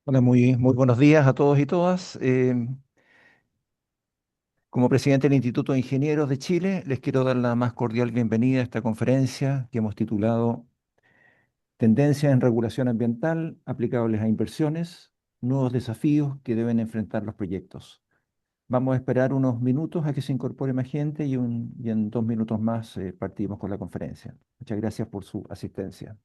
Hola, muy buenos días a todos y todas. Como presidente del Instituto de Ingenieros de Chile, les quiero dar la más cordial bienvenida a esta conferencia que hemos titulado Tendencias en regulación ambiental aplicables a inversiones, nuevos desafíos que deben enfrentar los proyectos. Vamos a esperar unos minutos a que se incorpore más gente y en 2 minutos más partimos con la conferencia. Muchas gracias por su asistencia.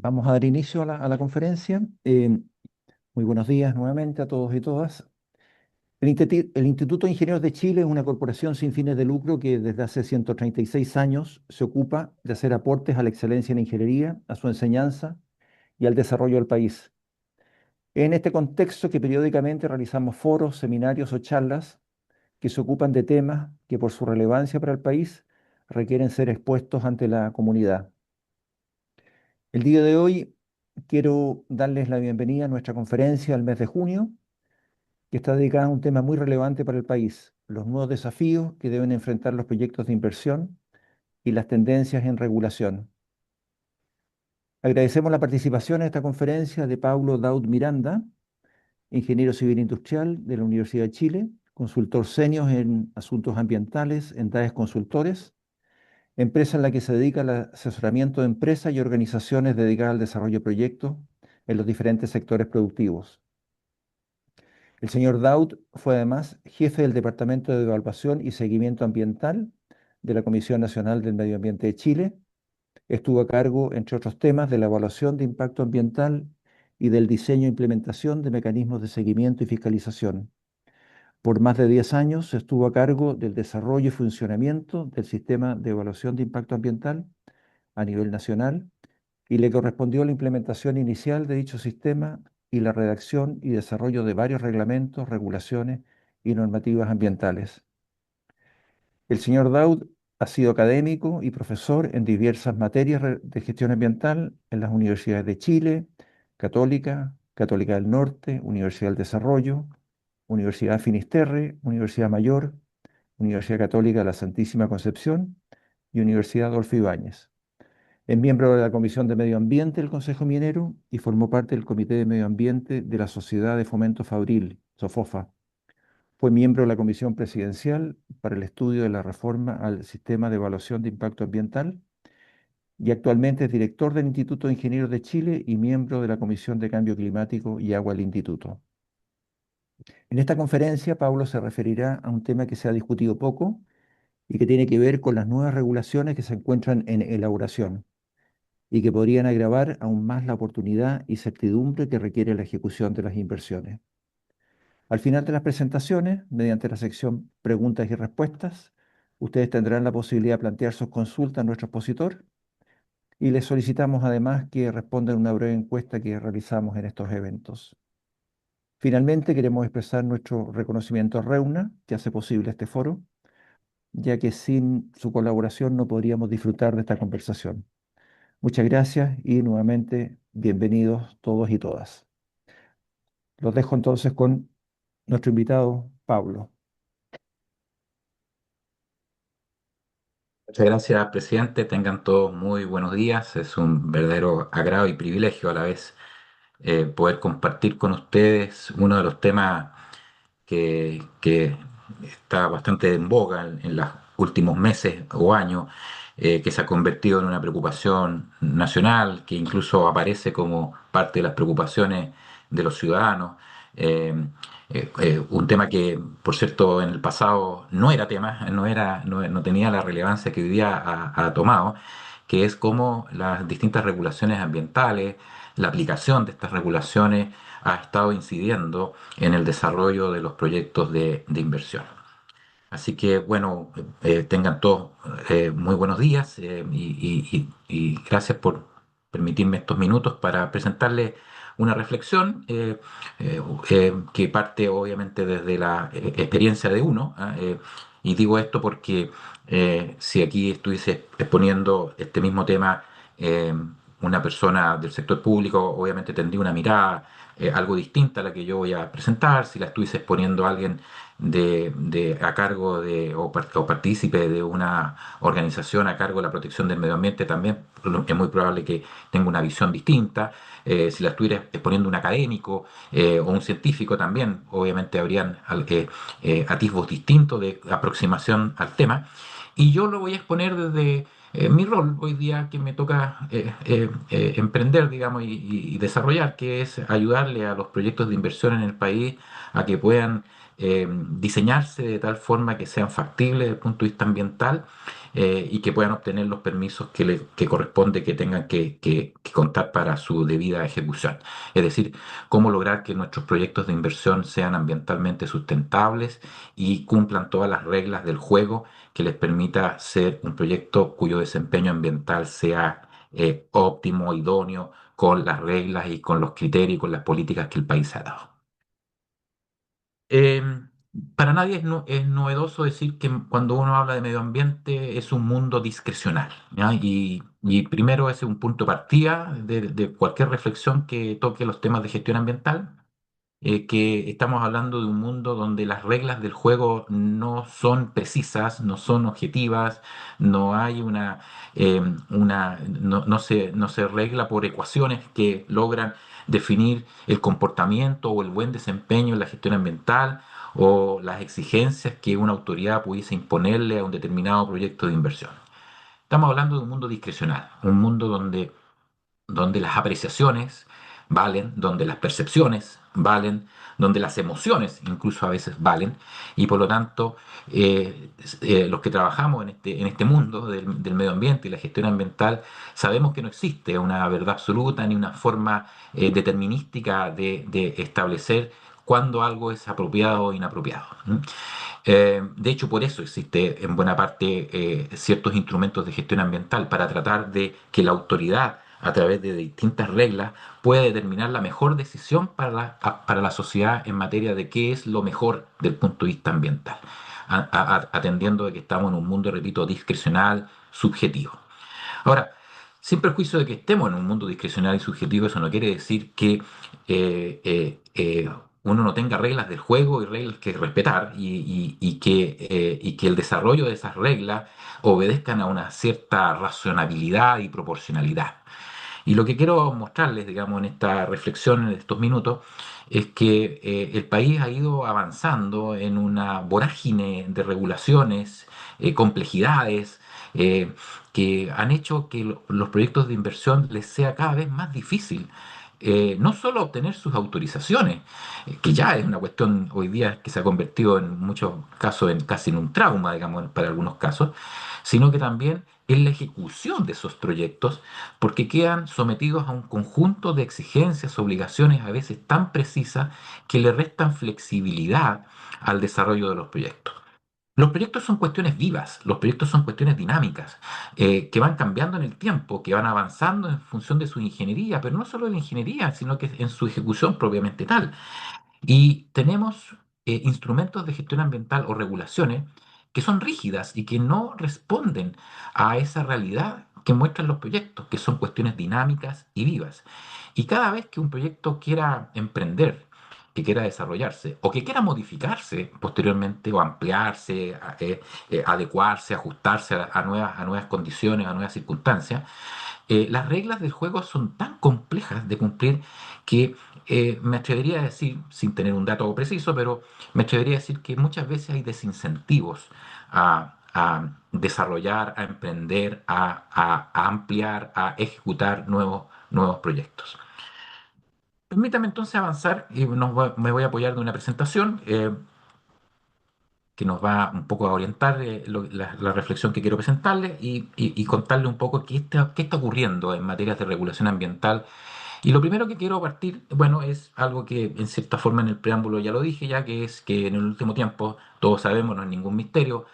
Vamos a dar inicio a la conferencia. Muy buenos días nuevamente a todos y todas. El Instituto de Ingenieros de Chile es una corporación sin fines de lucro que desde hace 136 años se ocupa de hacer aportes a la excelencia en la ingeniería, a su enseñanza y al desarrollo del país. En este contexto que periódicamente realizamos foros, seminarios o charlas que se ocupan de temas que por su relevancia para el país requieren ser expuestos ante la comunidad. El día de hoy quiero darles la bienvenida a nuestra conferencia del mes de junio, que está dedicada a un tema muy relevante para el país: los nuevos desafíos que deben enfrentar los proyectos de inversión y las tendencias en regulación. Agradecemos la participación en esta conferencia de Paulo Daud Miranda, ingeniero civil industrial de la Universidad de Chile, consultor senior en asuntos ambientales en DAES Consultores, empresa en la que se dedica al asesoramiento de empresas y organizaciones dedicadas al desarrollo de proyectos en los diferentes sectores productivos. El señor Daud fue además jefe del Departamento de Evaluación y Seguimiento Ambiental de la Comisión Nacional del Medio Ambiente de Chile. Estuvo a cargo, entre otros temas, de la evaluación de impacto ambiental y del diseño e implementación de mecanismos de seguimiento y fiscalización. Por más de 10 años estuvo a cargo del desarrollo y funcionamiento del sistema de evaluación de impacto ambiental a nivel nacional y le correspondió la implementación inicial de dicho sistema y la redacción y desarrollo de varios reglamentos, regulaciones y normativas ambientales. El señor Daud ha sido académico y profesor en diversas materias de gestión ambiental en las universidades de Chile, Católica, Católica del Norte, Universidad del Desarrollo, Universidad Finisterre, Universidad Mayor, Universidad Católica de la Santísima Concepción y Universidad Adolfo Ibáñez. Es miembro de la Comisión de Medio Ambiente del Consejo Minero y formó parte del Comité de Medio Ambiente de la Sociedad de Fomento Fabril, SOFOFA. Fue miembro de la Comisión Presidencial para el estudio de la reforma al sistema de evaluación de impacto ambiental y actualmente es director del Instituto de Ingenieros de Chile y miembro de la Comisión de Cambio Climático y Agua del Instituto. En esta conferencia, Pablo se referirá a un tema que se ha discutido poco y que tiene que ver con las nuevas regulaciones que se encuentran en elaboración y que podrían agravar aún más la oportunidad y certidumbre que requiere la ejecución de las inversiones. Al final de las presentaciones, mediante la sección preguntas y respuestas, ustedes tendrán la posibilidad de plantear sus consultas a nuestro expositor y les solicitamos además que respondan una breve encuesta que realizamos en estos eventos. Finalmente, queremos expresar nuestro reconocimiento a Reuna, que hace posible este foro, ya que sin su colaboración no podríamos disfrutar de esta conversación. Muchas gracias y nuevamente bienvenidos todos y todas. Los dejo entonces con nuestro invitado, Pablo. Muchas gracias, presidente. Tengan todos muy buenos días. Es un verdadero agrado y privilegio a la vez poder compartir con ustedes uno de los temas que está bastante en boga en los últimos meses o años, que se ha convertido en una preocupación nacional, que incluso aparece como parte de las preocupaciones de los ciudadanos. Eh, un tema que, por cierto, en el pasado no era tema, no tenía la relevancia que hoy día ha tomado, que es cómo las distintas regulaciones ambientales, la aplicación de estas regulaciones ha estado incidiendo en el desarrollo de los proyectos de inversión. Así que, bueno, tengan todos muy buenos días y gracias por permitirme estos minutos para presentarles una reflexión que parte obviamente desde la experiencia de uno. ¿Ah? Y digo esto porque si aquí estuviese exponiendo este mismo tema, eh, una persona del sector público obviamente tendría una mirada algo distinta a la que yo voy a presentar. Si la estuviese exponiendo a alguien a cargo o partícipe de una organización a cargo de la protección del medio ambiente, también es muy probable que tenga una visión distinta. Si la estuviera exponiendo un académico o un científico, también obviamente habrían atisbos distintos de aproximación al tema. Y yo lo voy a exponer desde mi rol hoy día que me toca emprender, digamos, y desarrollar, que es ayudarle a los proyectos de inversión en el país a que puedan diseñarse de tal forma que sean factibles desde el punto de vista ambiental y que puedan obtener los permisos que corresponde que tengan que contar para su debida ejecución. Es decir, cómo lograr que nuestros proyectos de inversión sean ambientalmente sustentables y cumplan todas las reglas del juego que les permita ser un proyecto cuyo desempeño ambiental sea óptimo, idóneo, con las reglas y con los criterios y con las políticas que el país ha dado. Eh, para nadie es novedoso decir que cuando uno habla de medio ambiente es un mundo discrecional, ¿ya? Y primero ese es un punto de partida de cualquier reflexión que toque los temas de gestión ambiental, que estamos hablando de un mundo donde las reglas del juego no son precisas, no son objetivas, no hay no se regla por ecuaciones que logran definir el comportamiento o el buen desempeño en la gestión ambiental o las exigencias que una autoridad pudiese imponerle a un determinado proyecto de inversión. Estamos hablando de un mundo discrecional, un mundo donde las apreciaciones valen, donde las percepciones valen, donde las emociones incluso a veces valen, y por lo tanto los que trabajamos en este mundo del medio ambiente y la gestión ambiental sabemos que no existe una verdad absoluta ni una forma determinística de establecer cuándo algo es apropiado o inapropiado. De hecho, por eso existe en buena parte ciertos instrumentos de gestión ambiental para tratar de que la autoridad, a través de distintas reglas, pueda determinar la mejor decisión para la sociedad en materia de qué es lo mejor del punto de vista ambiental, atendiendo de que estamos en un mundo, repito, discrecional, subjetivo. Ahora, sin perjuicio de que estemos en un mundo discrecional y subjetivo, eso no quiere decir que uno no tenga reglas del juego y reglas que respetar y que el desarrollo de esas reglas obedezcan a una cierta racionalidad y proporcionalidad. Y lo que quiero mostrarles, digamos, en esta reflexión, en estos minutos, es que el país ha ido avanzando en una vorágine de regulaciones, complejidades, eh, que han hecho que los proyectos de inversión les sea cada vez más difícil. No solo obtener sus autorizaciones, que ya es una cuestión hoy día que se ha convertido en muchos casos en casi en un trauma, digamos, para algunos casos, sino que también en la ejecución de esos proyectos porque quedan sometidos a un conjunto de exigencias, obligaciones a veces tan precisas que le restan flexibilidad al desarrollo de los proyectos. Los proyectos son cuestiones vivas, los proyectos son cuestiones dinámicas, que van cambiando en el tiempo, que van avanzando en función de su ingeniería, pero no solo de la ingeniería, sino que en su ejecución propiamente tal. Y tenemos instrumentos de gestión ambiental o regulaciones que son rígidas y que no responden a esa realidad que muestran los proyectos, que son cuestiones dinámicas y vivas. Y cada vez que un proyecto quiera emprender, que quiera desarrollarse o que quiera modificarse posteriormente o ampliarse, adecuarse, ajustarse a nuevas condiciones, a nuevas circunstancias, las reglas del juego son tan complejas de cumplir que me atrevería a decir, sin tener un dato preciso, pero me atrevería a decir que muchas veces hay desincentivos a desarrollar, a emprender, a ampliar, a ejecutar nuevos proyectos. Permítame entonces avanzar y me voy a apoyar de una presentación que nos va un poco a orientar la reflexión que quiero presentarle y contarle un poco qué está ocurriendo en materias de regulación ambiental. Y lo primero que quiero partir, bueno, es algo que en cierta forma en el preámbulo ya lo dije, ya que es que en el último tiempo, todos sabemos, no es ningún misterio,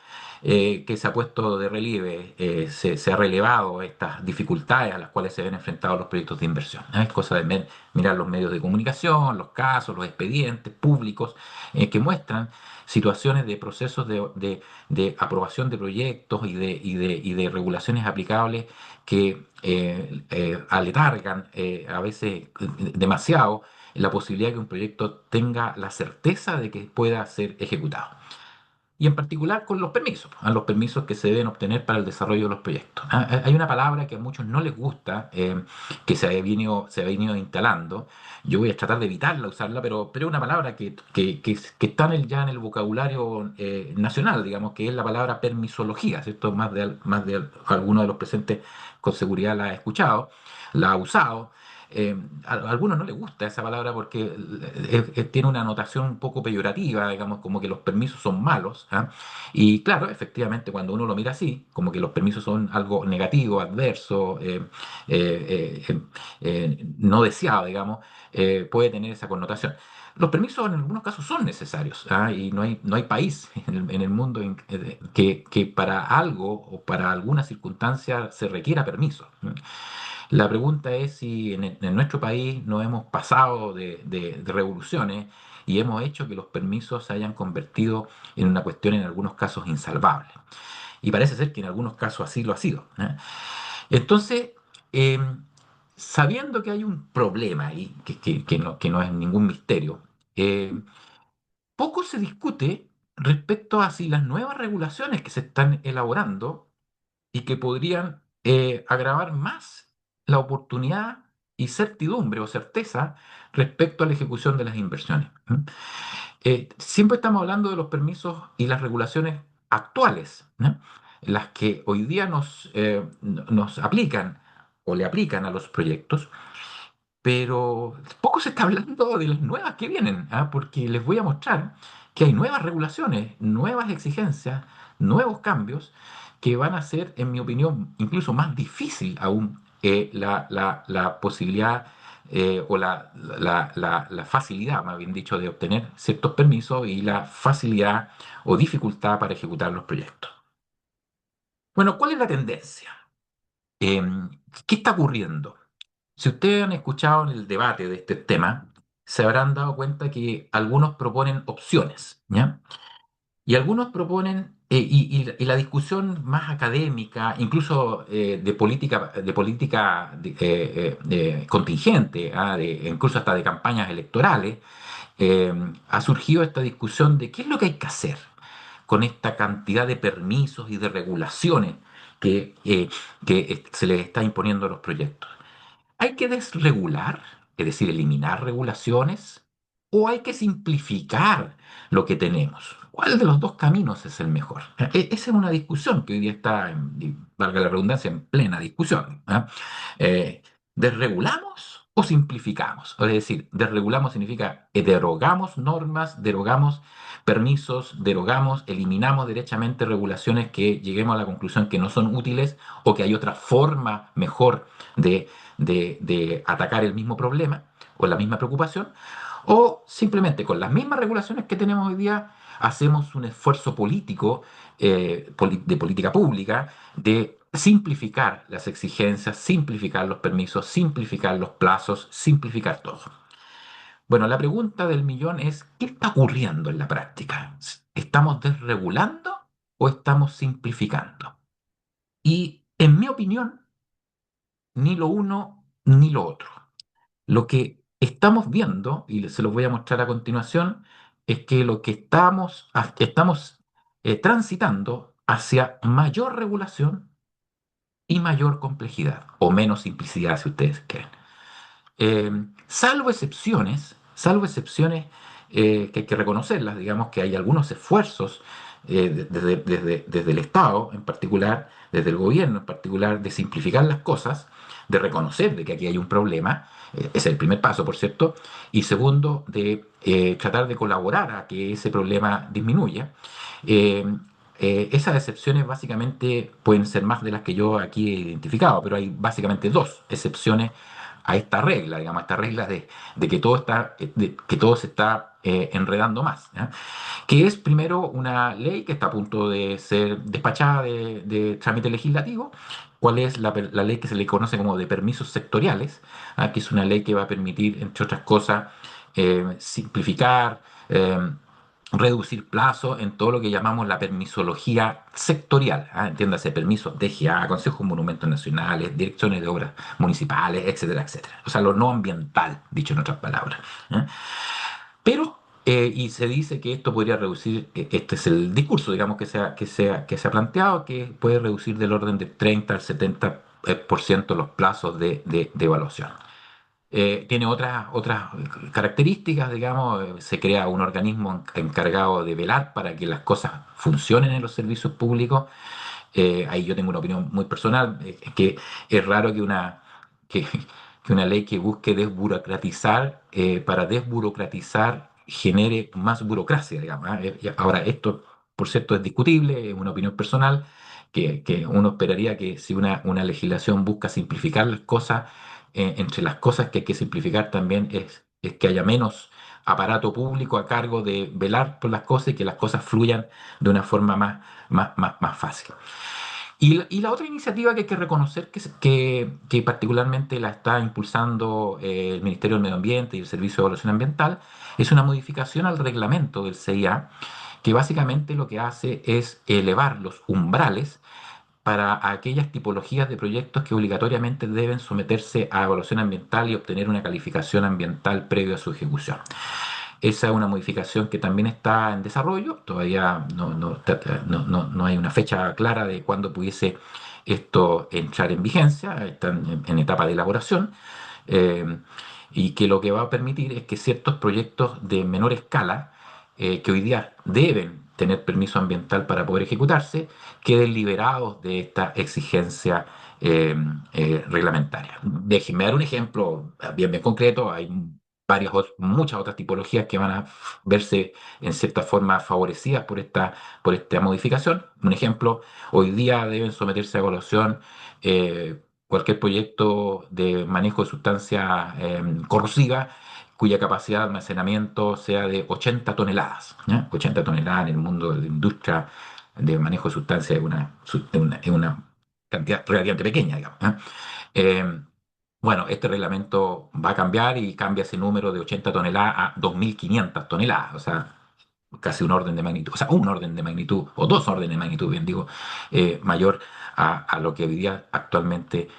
que se ha puesto de relieve, se ha relevado estas dificultades a las cuales se ven enfrentados los proyectos de inversión. ¿Eh? Es cosa de mirar los medios de comunicación, los casos, los expedientes públicos que muestran situaciones de procesos de aprobación de proyectos y de regulaciones aplicables que aletargan a veces demasiado la posibilidad de que un proyecto tenga la certeza de que pueda ser ejecutado. Y en particular con los permisos, a los permisos que se deben obtener para el desarrollo de los proyectos. Hay una palabra que a muchos no les gusta, que se ha venido instalando. Yo voy a tratar de evitarla, usarla, pero es una palabra que está ya en el vocabulario nacional, digamos, que es la palabra permisología, ¿cierto? Más de alguno de los presentes con seguridad la ha escuchado, la ha usado. A algunos no les gusta esa palabra porque tiene una anotación un poco peyorativa, digamos, como que los permisos son malos. ¿Ah? Y claro, efectivamente, cuando uno lo mira así, como que los permisos son algo negativo, adverso, no deseado, digamos, puede tener esa connotación. Los permisos en algunos casos son necesarios, ¿ah? Y no hay país en el mundo que para algo o para alguna circunstancia se requiera permiso. La pregunta es si en nuestro país no hemos pasado de revoluciones y hemos hecho que los permisos se hayan convertido en una cuestión en algunos casos insalvable. Y parece ser que en algunos casos así lo ha sido. ¿Eh? Entonces, eh, sabiendo que hay un problema ahí, que no es ningún misterio, poco se discute respecto a si las nuevas regulaciones que se están elaborando y que podrían agravar más la oportunidad y certidumbre o certeza respecto a la ejecución de las inversiones. ¿Mm? Siempre estamos hablando de los permisos y las regulaciones actuales, ¿no? Las que hoy día nos aplican o le aplican a los proyectos, pero poco se está hablando de las nuevas que vienen, ¿ah? Porque les voy a mostrar que hay nuevas regulaciones, nuevas exigencias, nuevos cambios que van a hacer, en mi opinión, incluso más difícil aún la posibilidad o la facilidad, más bien dicho, de obtener ciertos permisos y la facilidad o dificultad para ejecutar los proyectos. Bueno, ¿cuál es la tendencia? Em, ¿Qué está ocurriendo? Si ustedes han escuchado en el debate de este tema, se habrán dado cuenta que algunos proponen opciones, ¿ya? Y algunos proponen, y la discusión más académica, incluso de contingente, ¿ah? Incluso hasta de campañas electorales, eh, ha surgido esta discusión de qué es lo que hay que hacer con esta cantidad de permisos y de regulaciones que se les está imponiendo a los proyectos. ¿Hay que desregular, es decir, eliminar regulaciones, o hay que simplificar lo que tenemos? ¿Cuál de los dos caminos es el mejor? Esa es una discusión que hoy día está, valga la redundancia, en plena discusión. ¿Ah? ¿Desregulamos o simplificamos. Es decir, desregulamos significa derogamos normas, derogamos permisos, derogamos, eliminamos derechamente regulaciones que lleguemos a la conclusión que no son útiles o que hay otra forma mejor de atacar el mismo problema o la misma preocupación, o simplemente con las mismas regulaciones que tenemos hoy día hacemos un esfuerzo político, de política pública, de simplificar las exigencias, simplificar los permisos, simplificar los plazos, simplificar todo. Bueno, la pregunta del millón es, ¿qué está ocurriendo en la práctica? ¿Estamos desregulando o estamos simplificando? Y en mi opinión, ni lo uno ni lo otro. Lo que estamos viendo, y se los voy a mostrar a continuación, es que lo que estamos transitando hacia mayor regulación y mayor complejidad, o menos simplicidad, si ustedes quieren. Salvo excepciones que hay que reconocerlas, digamos que hay algunos esfuerzos desde el Estado en particular, desde el gobierno en particular, de simplificar las cosas, de reconocer de que aquí hay un problema, ese es el primer paso, por cierto, y segundo, de tratar de colaborar a que ese problema disminuya. Eh, esas excepciones básicamente pueden ser más de las que yo aquí he identificado, pero hay básicamente dos excepciones a esta regla, digamos, a esta regla de que que todo se está enredando más, ¿ya? Que es primero una ley que está a punto de ser despachada de trámite legislativo. ¿Cuál es la ley que se le conoce como de permisos sectoriales? ¿Ah? Que es una ley que va a permitir, entre otras cosas, simplificar, reducir plazos en todo lo que llamamos la permisología sectorial. ¿Ah? Entiéndase, permisos DGA, consejos de monumentos nacionales, direcciones de obras municipales, etcétera, etcétera. O sea, lo no ambiental, dicho en otras palabras. ¿Eh? Pero, y se dice que esto podría reducir, este es el discurso, digamos, que se ha planteado, que puede reducir del orden del 30 al 70% los plazos de evaluación. Tiene otras características, digamos, se crea un organismo encargado de velar para que las cosas funcionen en los servicios públicos. Ahí yo tengo una opinión muy personal, que es raro que, que una ley que busque desburocratizar, para desburocratizar genere más burocracia, digamos. ¿Ah? Ahora, esto, por cierto, es discutible, es una opinión personal, que uno esperaría que si una legislación busca simplificar las cosas, entre las cosas que hay que simplificar también es que haya menos aparato público a cargo de velar por las cosas y que las cosas fluyan de una forma más fácil. Y la otra iniciativa que hay que reconocer que particularmente la está impulsando el Ministerio del Medio Ambiente y el Servicio de Evaluación Ambiental es una modificación al reglamento del CIA que básicamente lo que hace es elevar los umbrales para aquellas tipologías de proyectos que obligatoriamente deben someterse a evaluación ambiental y obtener una calificación ambiental previo a su ejecución. Esa es una modificación que también está en desarrollo, todavía no hay una fecha clara de cuándo pudiese esto entrar en vigencia, está en etapa de elaboración, eh, y que lo que va a permitir es que ciertos proyectos de menor escala, que hoy día deben tener permiso ambiental para poder ejecutarse, queden liberados de esta exigencia reglamentaria. Déjenme dar un ejemplo bien concreto. Hay muchas otras tipologías que van a verse en cierta forma favorecidas por esta modificación. Un ejemplo, hoy día deben someterse a evaluación cualquier proyecto de manejo de sustancias corrosivas cuya capacidad de almacenamiento sea de 80 toneladas. ¿Ya? 80 toneladas en el mundo de la industria de manejo de sustancias es una cantidad relativamente pequeña, digamos. ¿Ya? Eh, bueno, este reglamento va a cambiar y cambia ese número de 80 toneladas a 2.500 toneladas, o sea, casi un orden de magnitud, o sea, un orden de magnitud, o dos órdenes de magnitud, bien digo, mayor a lo que hoy día actualmente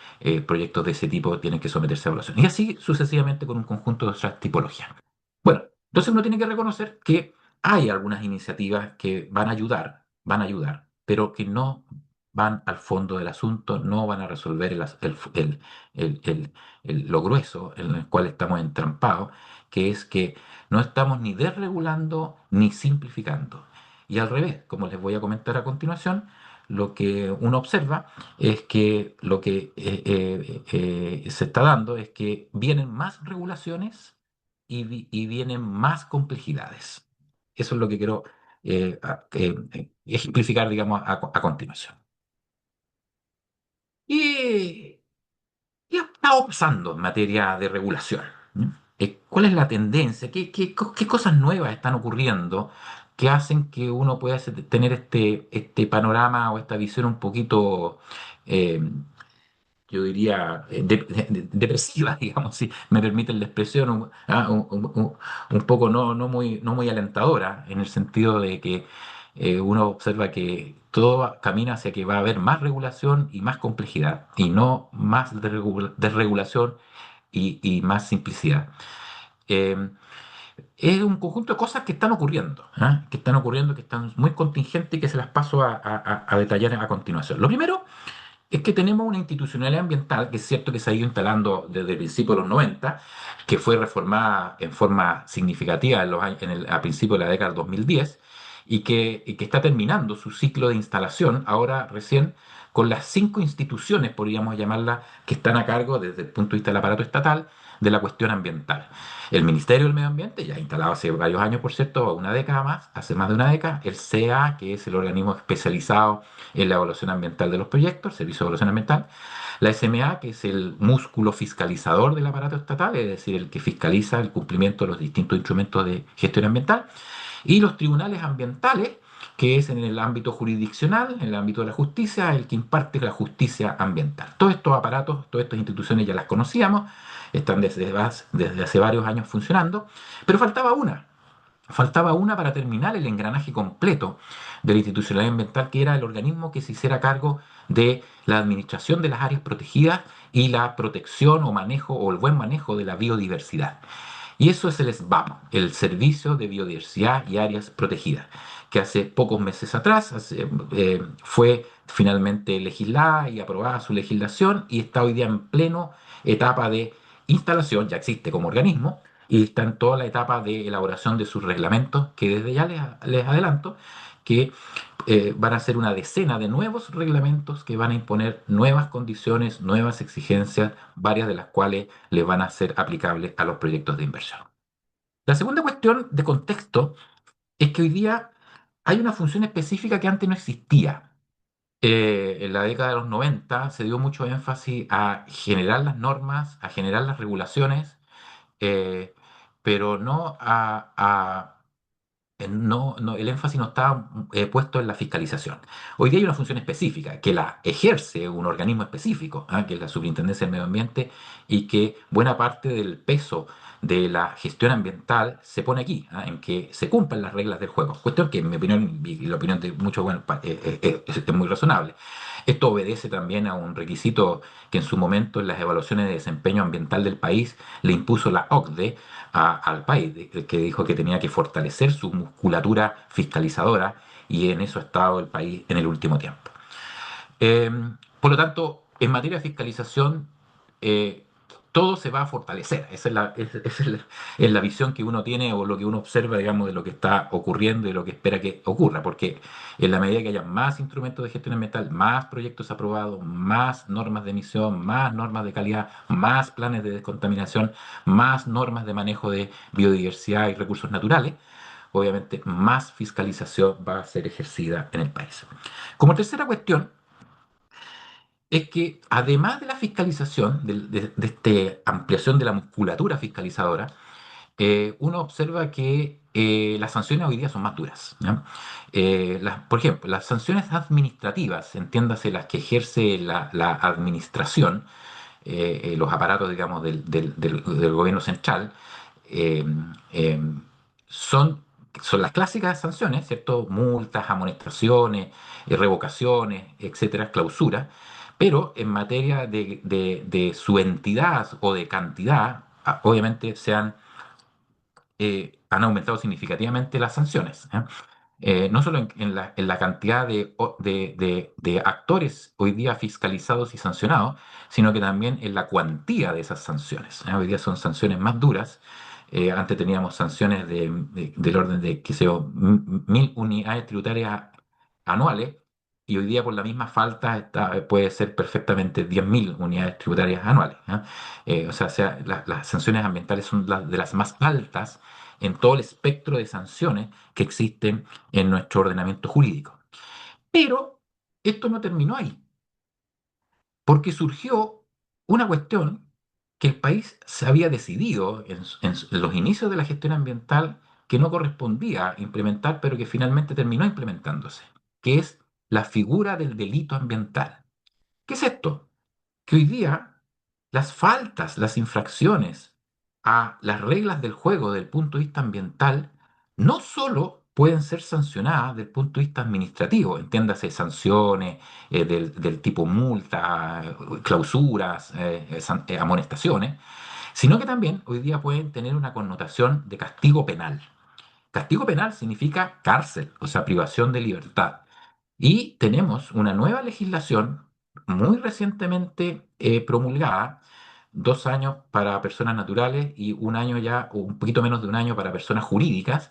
proyectos de ese tipo tienen que someterse a evaluación. Y así sucesivamente con un conjunto de otras tipologías. Bueno, entonces uno tiene que reconocer que hay algunas iniciativas que van a ayudar, pero que no van al fondo del asunto, no van a resolver el- el- lo grueso en el cual estamos entrampados, que es que no estamos ni desregulando ni simplificando. Y al revés, como les voy a comentar a continuación, lo que uno observa es que lo que se está dando es que vienen más regulaciones y vienen más complejidades. Eso es lo que quiero ejemplificar, digamos, a continuación. Y, ¿qué ha estado pasando en materia de regulación? ¿No? ¿Cuál es la tendencia? ¿Qué cosas nuevas están ocurriendo que hacen que uno pueda tener este panorama o esta visión un poquito, eh, yo diría, depresiva, digamos, si me permiten la expresión, un poco no muy alentadora, en el sentido de que uno observa que todo camina hacia que va a haber más regulación y más complejidad, y no más desregulación y más simplicidad. Eh, es un conjunto de cosas que están ocurriendo, ¿ah? Que están ocurriendo, que están muy contingentes y que se las paso a detallar a continuación. Lo primero es que tenemos una institucionalidad ambiental que es cierto que se ha ido instalando desde el principio de los 90, que fue reformada en forma significativa a principios de la década del 2010 y que está terminando su ciclo de instalación ahora recién con las 5 instituciones, podríamos llamarlas, que están a cargo desde el punto de vista del aparato estatal de la cuestión ambiental. El Ministerio del Medio Ambiente, ya instalado hace varios años, por cierto, una década más, hace más de una década, el CEA, que es el organismo especializado en la evaluación ambiental de los proyectos, el Servicio de Evaluación Ambiental, la SMA, que es el músculo fiscalizador del aparato estatal, es decir, el que fiscaliza el cumplimiento de los distintos instrumentos de gestión ambiental, y los tribunales ambientales, que es en el ámbito jurisdiccional, en el ámbito de la justicia, el que imparte la justicia ambiental. Todos estos aparatos, todas estas instituciones ya las conocíamos, están desde hace varios años funcionando, pero faltaba una para terminar el engranaje completo de la institucionalidad ambiental, que era el organismo que se hiciera cargo de la administración de las áreas protegidas y la protección o manejo o el buen manejo de la biodiversidad. Y eso es el SBAP, el Servicio de Biodiversidad y Áreas Protegidas, que hace pocos meses atrás fue finalmente legislada y aprobada su legislación y está hoy día en pleno etapa de instalación, ya existe como organismo, y está en toda la etapa de elaboración de sus reglamentos, que desde ya les adelanto que van a ser una decena de nuevos reglamentos que van a imponer nuevas condiciones, nuevas exigencias, varias de las cuales les van a ser aplicables a los proyectos de inversión. La segunda cuestión de contexto es que hoy día hay una función específica que antes no existía. En la década de los 90 se dio mucho énfasis a generar las normas, a generar las regulaciones, eh, pero el énfasis no está puesto en la fiscalización. Hoy día hay una función específica que la ejerce un organismo específico, que es la Superintendencia del Medio Ambiente, y que buena parte del peso de la gestión ambiental se pone aquí, en que se cumplan las reglas del juego. Cuestión que, en mi opinión, y la opinión de muchos, bueno, es muy razonable. Esto obedece también a un requisito que en su momento en las evaluaciones de desempeño ambiental del país le impuso la OCDE al país, que dijo que tenía que fortalecer su musculatura fiscalizadora y en eso ha estado el país en el último tiempo. Eh, por lo tanto, en materia de fiscalización, eh, todo se va a fortalecer. Esa es la visión que uno tiene o lo que uno observa, digamos, de lo que está ocurriendo y lo que espera que ocurra, porque en la medida que haya más instrumentos de gestión ambiental, más proyectos aprobados, más normas de emisión, más normas de calidad, más planes de descontaminación, más normas de manejo de biodiversidad y recursos naturales, obviamente más fiscalización va a ser ejercida en el país. Como tercera cuestión, es que además de la fiscalización, de esta ampliación de la musculatura fiscalizadora, uno observa que las sanciones hoy día son más duras, ¿ya? Por ejemplo, las sanciones administrativas, entiéndase las que ejerce la administración, los aparatos, digamos, del gobierno central, eh, eh, son, son las clásicas sanciones, ¿cierto? Multas, amonestaciones, revocaciones, etcétera, clausuras, pero en materia de su entidad o de cantidad, obviamente han aumentado significativamente las sanciones, ¿eh? No solo en la cantidad de actores hoy día fiscalizados y sancionados, sino que también en la cuantía de esas sanciones, ¿eh? Hoy día son sanciones más duras. Antes teníamos sanciones del orden de, qué sé yo, 1.000 unidades tributarias anuales, y hoy día por la misma falta puede ser perfectamente 10.000 unidades tributarias anuales. ¿Ah? Las sanciones ambientales son de las más altas en todo el espectro de sanciones que existen en nuestro ordenamiento jurídico. Pero esto no terminó ahí, porque surgió una cuestión que el país se había decidido en los inicios de la gestión ambiental que no correspondía implementar, pero que finalmente terminó implementándose, que es la figura del delito ambiental. ¿Qué es esto? Que hoy día las faltas, las infracciones a las reglas del juego desde el punto de vista ambiental no solo pueden ser sancionadas desde el punto de vista administrativo, entiéndase sanciones del tipo multa, clausuras, amonestaciones, sino que también hoy día pueden tener una connotación de castigo penal. Castigo penal significa cárcel, o sea, privación de libertad. Y tenemos una nueva legislación muy recientemente promulgada, 2 años para personas naturales y un año ya, o un poquito menos de un año para personas jurídicas,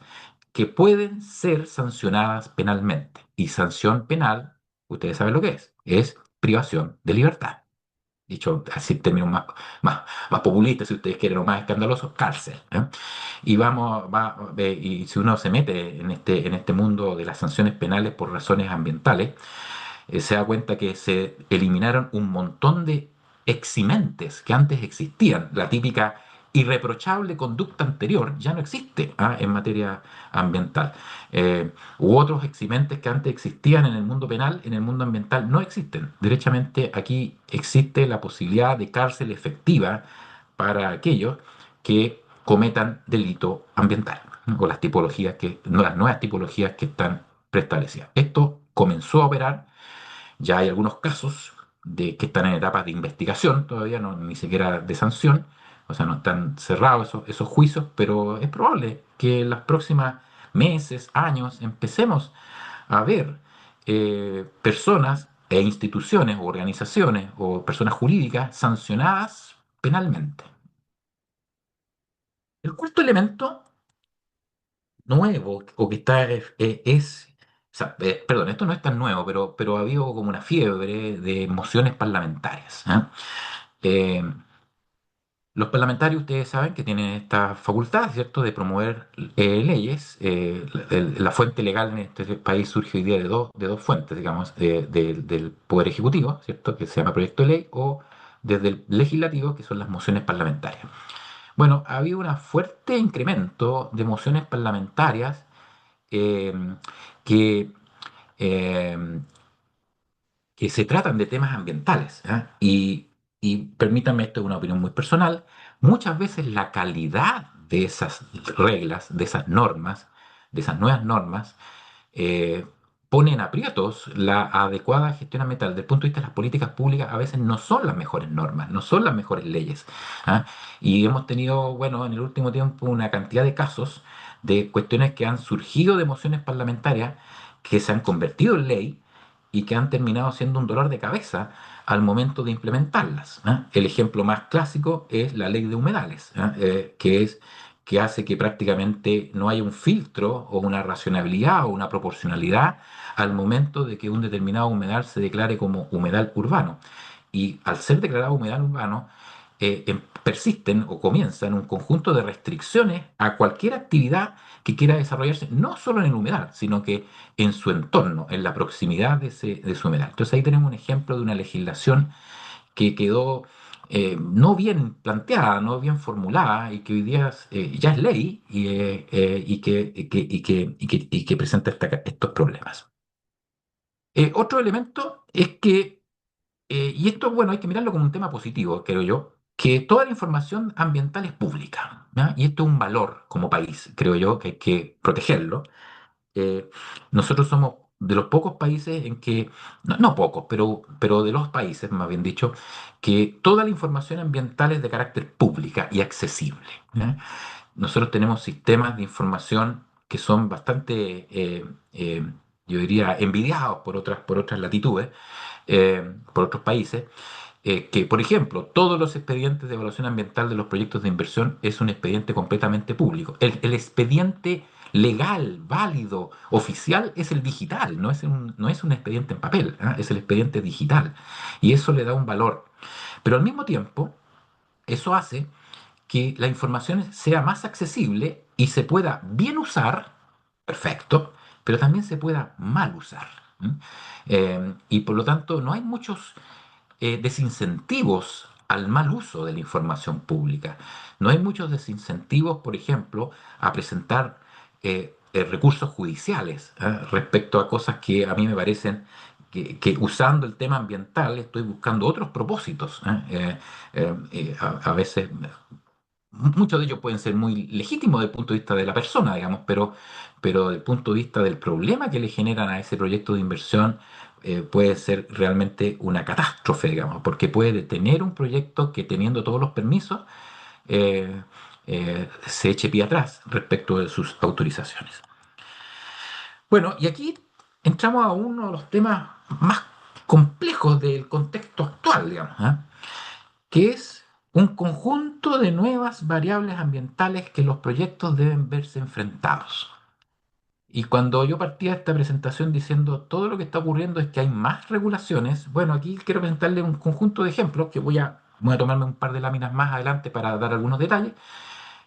que pueden ser sancionadas penalmente. Y sanción penal, ustedes saben lo que es privación de libertad. Dicho así en términos más populistas, si ustedes quieren, o más escandalosos, cárcel. ¿Eh? Y si uno se mete en este mundo de las sanciones penales por razones ambientales, se da cuenta que se eliminaron un montón de eximentes que antes existían. La típica irreprochable conducta anterior ya no existe en materia ambiental. U otros eximentes que antes existían en el mundo penal, en el mundo ambiental no existen. Derechamente aquí existe la posibilidad de cárcel efectiva para aquellos que cometan delito ambiental, ¿no? O las tipologías no, las nuevas tipologías que están preestablecidas. Esto comenzó a operar, ya hay algunos casos que están en etapas de investigación, todavía no, ni siquiera de sanción, o sea, no están cerrados esos juicios, pero es probable que en los próximos meses, años, empecemos a ver personas e instituciones o organizaciones o personas jurídicas sancionadas penalmente. El cuarto elemento nuevo o que está o sea, perdón, esto no es tan nuevo, pero ha habido como una fiebre de mociones parlamentarias. ¿Ah? Eh, los parlamentarios, ustedes saben que tienen esta facultad, ¿cierto?, de promover leyes. La fuente legal en este país surge hoy día de dos fuentes, digamos, del Poder Ejecutivo, ¿cierto?, que se llama proyecto de ley, o desde el Legislativo, que son las mociones parlamentarias. Bueno, ha habido un fuerte incremento de mociones parlamentarias eh, que, eh, que se tratan de temas ambientales. ¿Ah? Y permítanme, esto es una opinión muy personal, muchas veces la calidad de esas reglas, de esas normas, de esas nuevas normas, eh, pone en aprietos la adecuada gestión ambiental. Desde el punto de vista de las políticas públicas, a veces no son las mejores normas, no son las mejores leyes. ¿Ah? Y hemos tenido, bueno, en el último tiempo una cantidad de casos de cuestiones que han surgido de mociones parlamentarias que se han convertido en ley y que han terminado siendo un dolor de cabeza al momento de implementarlas. ¿Ah? El ejemplo más clásico es la ley de humedales, ¿ah? Que hace que prácticamente no haya un filtro o una racionalidad o una proporcionalidad al momento de que un determinado humedal se declare como humedal urbano. Y al ser declarado humedal urbano, persisten o comienzan un conjunto de restricciones a cualquier actividad que quiera desarrollarse, no solo en el humedal, sino que en su entorno, en la proximidad de su humedal. Entonces ahí tenemos un ejemplo de una legislación que quedó no bien planteada, no bien formulada y que hoy día ya es ley y que presenta estos problemas. Otro elemento es que, y esto, bueno, hay que mirarlo como un tema positivo, creo yo, que toda la información ambiental es pública, ¿ya? Y esto es un valor como país, creo yo, que hay que protegerlo. Nosotros somos de los pocos países en que, no, no pocos, pero de los países, más bien dicho, que toda la información ambiental es de carácter pública y accesible. ¿Ya? Nosotros tenemos sistemas de información que son bastante, yo diría, envidiados por otras latitudes, por otros países, que, por ejemplo, todos los expedientes de evaluación ambiental de los proyectos de inversión es un expediente completamente público. El expediente legal, válido, oficial, es el digital, no es un expediente en papel, ¿ah? Es el expediente digital. Y eso le da un valor. Pero al mismo tiempo, eso hace que la información sea más accesible y se pueda bien usar, perfecto, pero también se pueda mal usar. ¿M? Y por lo tanto, no hay muchos desincentivos al mal uso de la información pública. No hay muchos desincentivos, por ejemplo, a presentar recursos judiciales respecto a cosas que a mí me parecen que usando el tema ambiental estoy buscando otros propósitos. A veces muchos de ellos pueden ser muy legítimos desde el punto de vista de la persona, digamos, pero desde el punto de vista del problema que le generan a ese proyecto de inversión, puede ser realmente una catástrofe, digamos, porque puede detener un proyecto que teniendo todos los permisos, eh, se eche pie atrás respecto de sus autorizaciones. Bueno, y aquí entramos a uno de los temas más complejos del contexto actual, digamos, ¿eh? Que es un conjunto de nuevas variables ambientales que los proyectos deben verse enfrentados. Y cuando yo partía esta presentación diciendo todo lo que está ocurriendo es que hay más regulaciones, bueno, aquí quiero presentarle un conjunto de ejemplos que voy a tomarme un par de láminas más adelante para dar algunos detalles,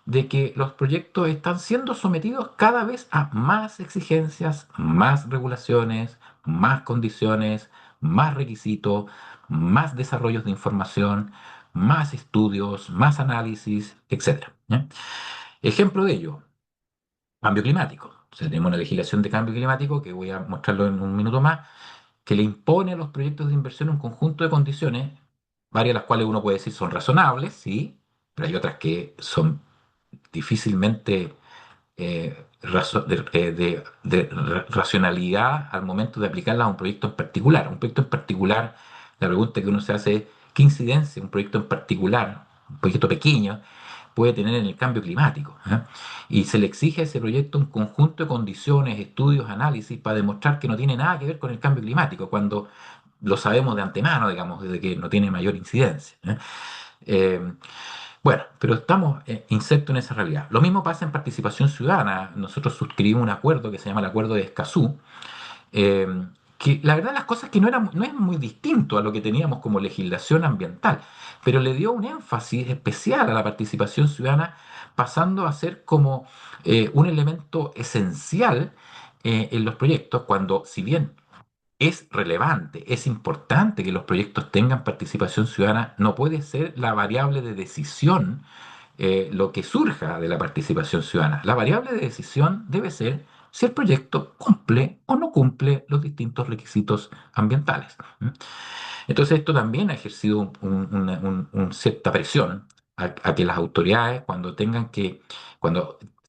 de que los proyectos están siendo sometidos cada vez a más exigencias, más regulaciones, más condiciones, más requisitos, más desarrollos de información, más estudios, más análisis, etcétera. ¿Ya? Ejemplo de ello, cambio climático. O sea, tenemos una legislación de cambio climático que voy a mostrarlo en un minuto más, que le impone a los proyectos de inversión un conjunto de condiciones, varias de las cuales uno puede decir son razonables, sí, pero hay otras que son difícilmente racionalidad al momento de aplicarla a un proyecto en particular. Un proyecto en particular, la pregunta que uno se hace es, ¿qué incidencia un proyecto en particular, un proyecto pequeño, puede tener en el cambio climático? ¿Eh? Y se le exige a ese proyecto un conjunto de condiciones, estudios, análisis para demostrar que no tiene nada que ver con el cambio climático, cuando lo sabemos de antemano, digamos, desde que no tiene mayor incidencia. ¿Eh? Eh, bueno, pero estamos insertos en esa realidad. Lo mismo pasa en participación ciudadana. Nosotros suscribimos un acuerdo que se llama el Acuerdo de Escazú, eh, que la verdad las cosas es que no es muy distinto a lo que teníamos como legislación ambiental, pero le dio un énfasis especial a la participación ciudadana, pasando a ser como un elemento esencial en los proyectos, cuando si bien es relevante, es importante que los proyectos tengan participación ciudadana, no puede ser la variable de decisión lo que surja de la participación ciudadana. La variable de decisión debe ser si el proyecto cumple o no cumple los distintos requisitos ambientales. ¿Mm? Entonces esto también ha ejercido cierta presión a que las autoridades cuando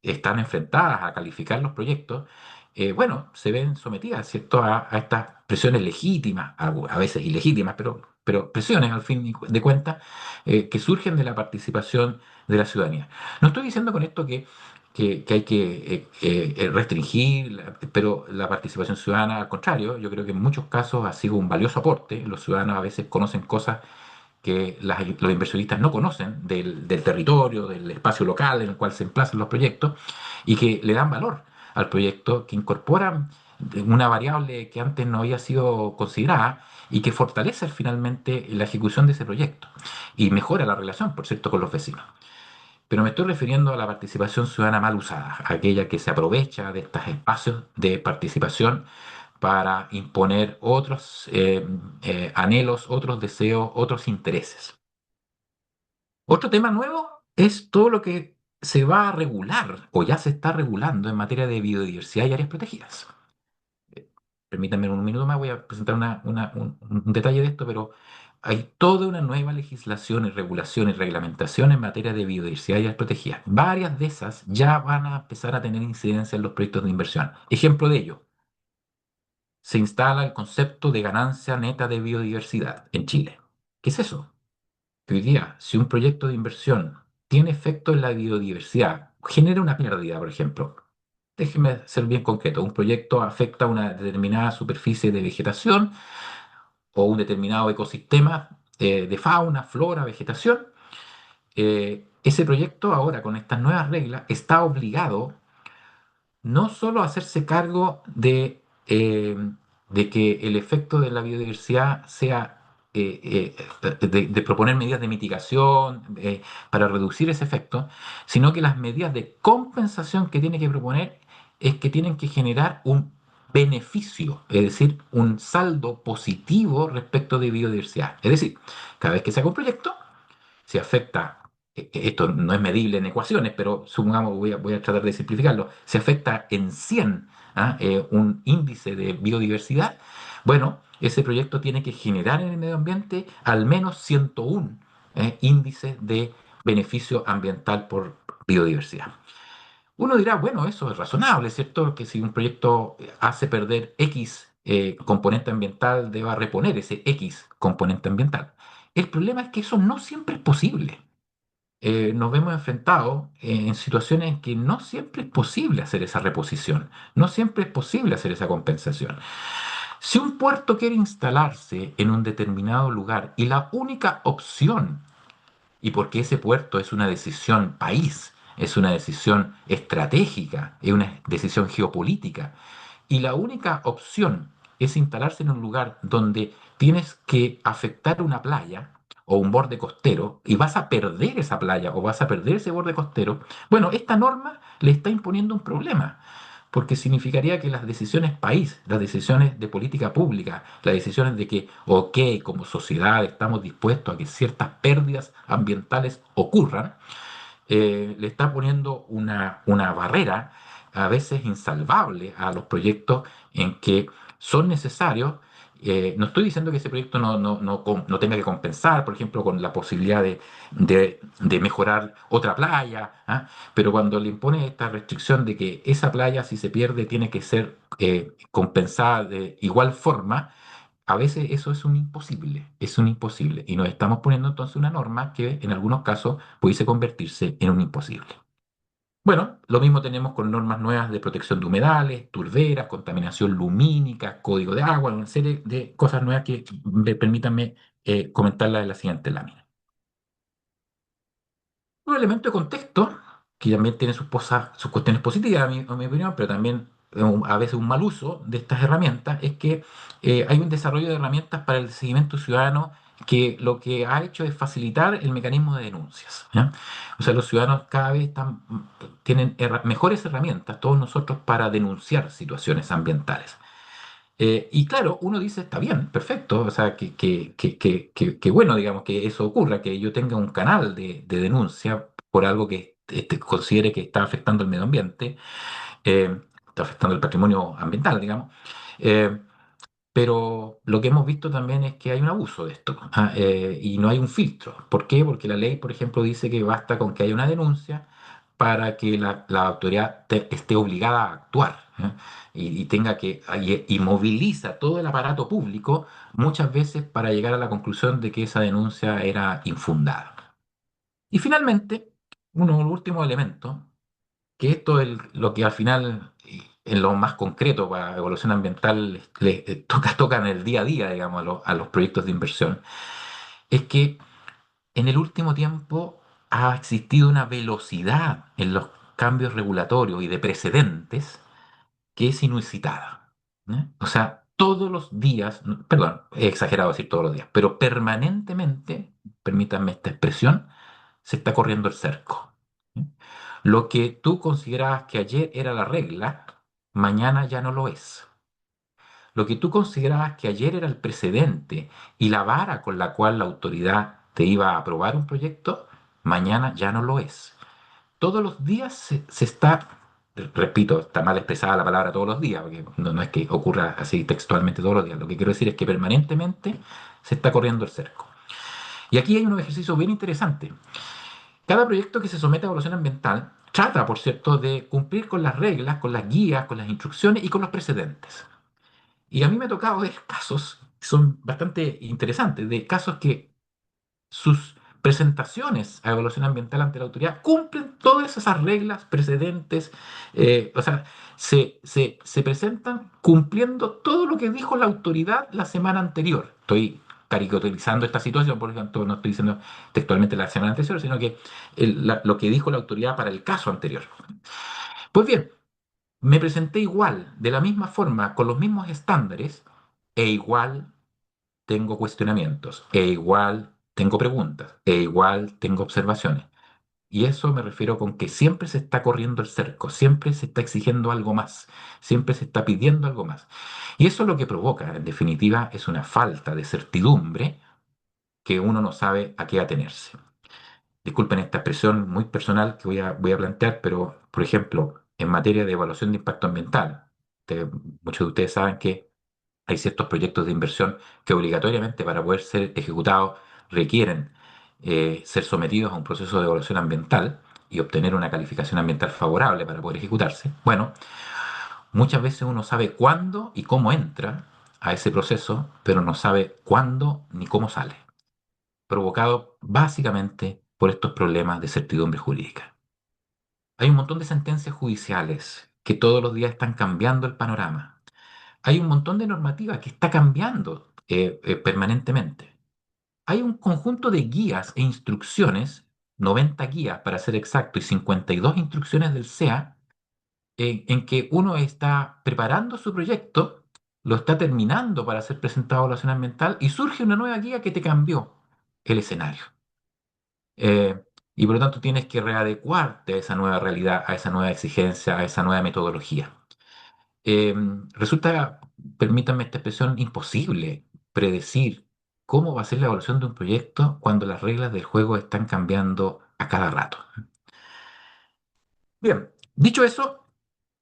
están enfrentadas a calificar los proyectos, bueno, se ven sometidas, ¿cierto?, a estas presiones legítimas, a veces ilegítimas, pero presiones al fin de cuentas, que surgen de la participación de la ciudadanía. No estoy diciendo con esto que hay que restringir, pero la participación ciudadana, al contrario, yo creo que en muchos casos ha sido un valioso aporte. Los ciudadanos a veces conocen cosas que los inversionistas no conocen del territorio, del espacio local en el cual se emplazan los proyectos y que le dan valor al proyecto, que incorporan una variable que antes no había sido considerada y que fortalece finalmente la ejecución de ese proyecto y mejora la relación, por cierto, con los vecinos. Pero me estoy refiriendo a la participación ciudadana mal usada, aquella que se aprovecha de estos espacios de participación para imponer otros anhelos, otros deseos, otros intereses. Otro tema nuevo es todo lo que se va a regular o ya se está regulando en materia de biodiversidad y áreas protegidas. Permítanme un minuto más, voy a presentar un detalle de esto, pero hay toda una nueva legislación y regulación y reglamentación en materia de biodiversidad y áreas protegidas. Varias de esas ya van a empezar a tener incidencia en los proyectos de inversión. Ejemplo de ello, se instala el concepto de ganancia neta de biodiversidad en Chile. ¿Qué es eso? Que hoy día, si un proyecto de inversión tiene efecto en la biodiversidad, genera una pérdida, por ejemplo. Déjeme ser bien concreto. Un proyecto afecta una determinada superficie de vegetación o un determinado ecosistema de fauna, flora, vegetación. Ese proyecto ahora, con estas nuevas reglas, está obligado no solo hacerse cargo de que el efecto de la biodiversidad sea de proponer medidas de mitigación para reducir ese efecto, sino que las medidas de compensación que tiene que proponer es que tienen que generar un beneficio, es decir, un saldo positivo respecto de biodiversidad. Es decir, cada vez que se haga un proyecto, se afecta, esto no es medible en ecuaciones, pero supongamos, voy a tratar de simplificarlo, se afecta en 100 un índice de biodiversidad, bueno, ese proyecto tiene que generar en el medio ambiente al menos 101 índices de beneficio ambiental por biodiversidad. Uno dirá, bueno, eso es razonable, ¿cierto? Que si un proyecto hace perder X componente ambiental, deba reponer ese X componente ambiental. El problema es que eso no siempre es posible. Nos vemos enfrentados en situaciones en que no siempre es posible hacer esa reposición, no siempre es posible hacer esa compensación. Si un puerto quiere instalarse en un determinado lugar y la única opción, y porque ese puerto es una decisión país, es una decisión estratégica, es una decisión geopolítica, y la única opción es instalarse en un lugar donde tienes que afectar una playa o un borde costero y vas a perder esa playa o vas a perder ese borde costero, bueno, esta norma le está imponiendo un problema, porque significaría que las decisiones país, las decisiones de política pública, las decisiones de que, ok, como sociedad estamos dispuestos a que ciertas pérdidas ambientales ocurran, le está poniendo una barrera a veces insalvable a los proyectos en que son necesarios. No estoy diciendo que ese proyecto no tenga que compensar, por ejemplo, con la posibilidad de mejorar otra playa, ¿ah? Pero cuando le impone esta restricción de que esa playa, si se pierde, tiene que ser compensada de igual forma, a veces eso es un imposible, y nos estamos poniendo entonces una norma que en algunos casos pudiese convertirse en un imposible. Bueno, lo mismo tenemos con normas nuevas de protección de humedales, turberas, contaminación lumínica, código de agua, una serie de cosas nuevas que permítanme comentarlas en la siguiente lámina. Un elemento de contexto, que también tiene sus cuestiones positivas, a mi opinión, pero también a veces un mal uso de estas herramientas, es que hay un desarrollo de herramientas para el seguimiento ciudadano que lo que ha hecho es facilitar el mecanismo de denuncias, ¿ya? O sea, los ciudadanos cada vez tienen mejores herramientas, todos nosotros, para denunciar situaciones ambientales. Y claro, uno dice, está bien, perfecto, o sea, que bueno, digamos, que eso ocurra, que yo tenga un canal de denuncia por algo que considere que está afectando el medio ambiente, está afectando el patrimonio ambiental, digamos. Eh, pero lo que hemos visto también es que hay un abuso de esto, y no hay un filtro. ¿Por qué? Porque la ley, por ejemplo, dice que basta con que haya una denuncia para que la autoridad esté obligada a actuar, y tenga y moviliza todo el aparato público muchas veces para llegar a la conclusión de que esa denuncia era infundada. Y finalmente, uno de los últimos elementos, que esto es lo que al final, en lo más concreto para evaluación ambiental, toca en el día a día, digamos, a los proyectos de inversión, es que en el último tiempo ha existido una velocidad en los cambios regulatorios y de precedentes que es inusitada, ¿eh? O sea, todos los días, perdón, he exagerado decir todos los días, pero permanentemente, permítanme esta expresión, se está corriendo el cerco, ¿eh? Lo que tú considerabas que ayer era la regla, mañana ya no lo es. Lo que tú considerabas que ayer era el precedente y la vara con la cual la autoridad te iba a aprobar un proyecto, mañana ya no lo es. Todos los días se está, repito, está mal expresada la palabra todos los días, porque no es que ocurra así textualmente todos los días. Lo que quiero decir es que permanentemente se está corriendo el cerco. Y aquí hay un ejercicio bien interesante. Cada proyecto que se somete a evaluación ambiental trata, por cierto, de cumplir con las reglas, con las guías, con las instrucciones y con los precedentes. Y a mí me ha tocado ver casos que son bastante interesantes, de casos que sus presentaciones a evaluación ambiental ante la autoridad cumplen todas esas reglas, precedentes, o sea, se presentan cumpliendo todo lo que dijo la autoridad la semana anterior. Estoy caricaturizando esta situación, por ejemplo, no estoy diciendo textualmente la semana anterior, sino que lo que dijo la autoridad para el caso anterior. Pues bien, me presenté igual, de la misma forma, con los mismos estándares, e igual tengo cuestionamientos, e igual tengo preguntas, e igual tengo observaciones. Y eso me refiero con que siempre se está corriendo el cerco, siempre se está exigiendo algo más, siempre se está pidiendo algo más. Y eso lo que provoca, en definitiva, es una falta de certidumbre que uno no sabe a qué atenerse. Disculpen esta expresión muy personal que voy a plantear, pero, por ejemplo, en materia de evaluación de impacto ambiental, muchos de ustedes saben que hay ciertos proyectos de inversión que obligatoriamente para poder ser ejecutados requieren ser sometidos a un proceso de evaluación ambiental y obtener una calificación ambiental favorable para poder ejecutarse. Bueno, muchas veces uno sabe cuándo y cómo entra a ese proceso, pero no sabe cuándo ni cómo sale, provocado básicamente por estos problemas de certidumbre jurídica. Hay un montón de sentencias judiciales que todos los días están cambiando el panorama. Hay un montón de normativa que está cambiando permanentemente. Hay un conjunto de guías e instrucciones, 90 guías para ser exacto y 52 instrucciones del SEA, en que uno está preparando su proyecto, lo está terminando para ser presentado a evaluación ambiental y surge una nueva guía que te cambió el escenario. Eh, y por lo tanto tienes que readecuarte a esa nueva realidad, a esa nueva exigencia, a esa nueva metodología. Eh, Resulta, permítanme esta expresión, imposible predecir cómo va a ser la evolución de un proyecto cuando las reglas del juego están cambiando a cada rato. Bien, dicho eso,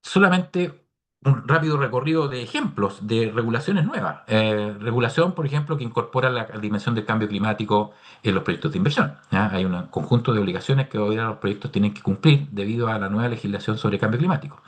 solamente un rápido recorrido de ejemplos de regulaciones nuevas. Regulación, por ejemplo, que incorpora la dimensión del cambio climático en los proyectos de inversión. ¿Ya? Hay un conjunto de obligaciones que hoy los proyectos tienen que cumplir debido a la nueva legislación sobre cambio climático.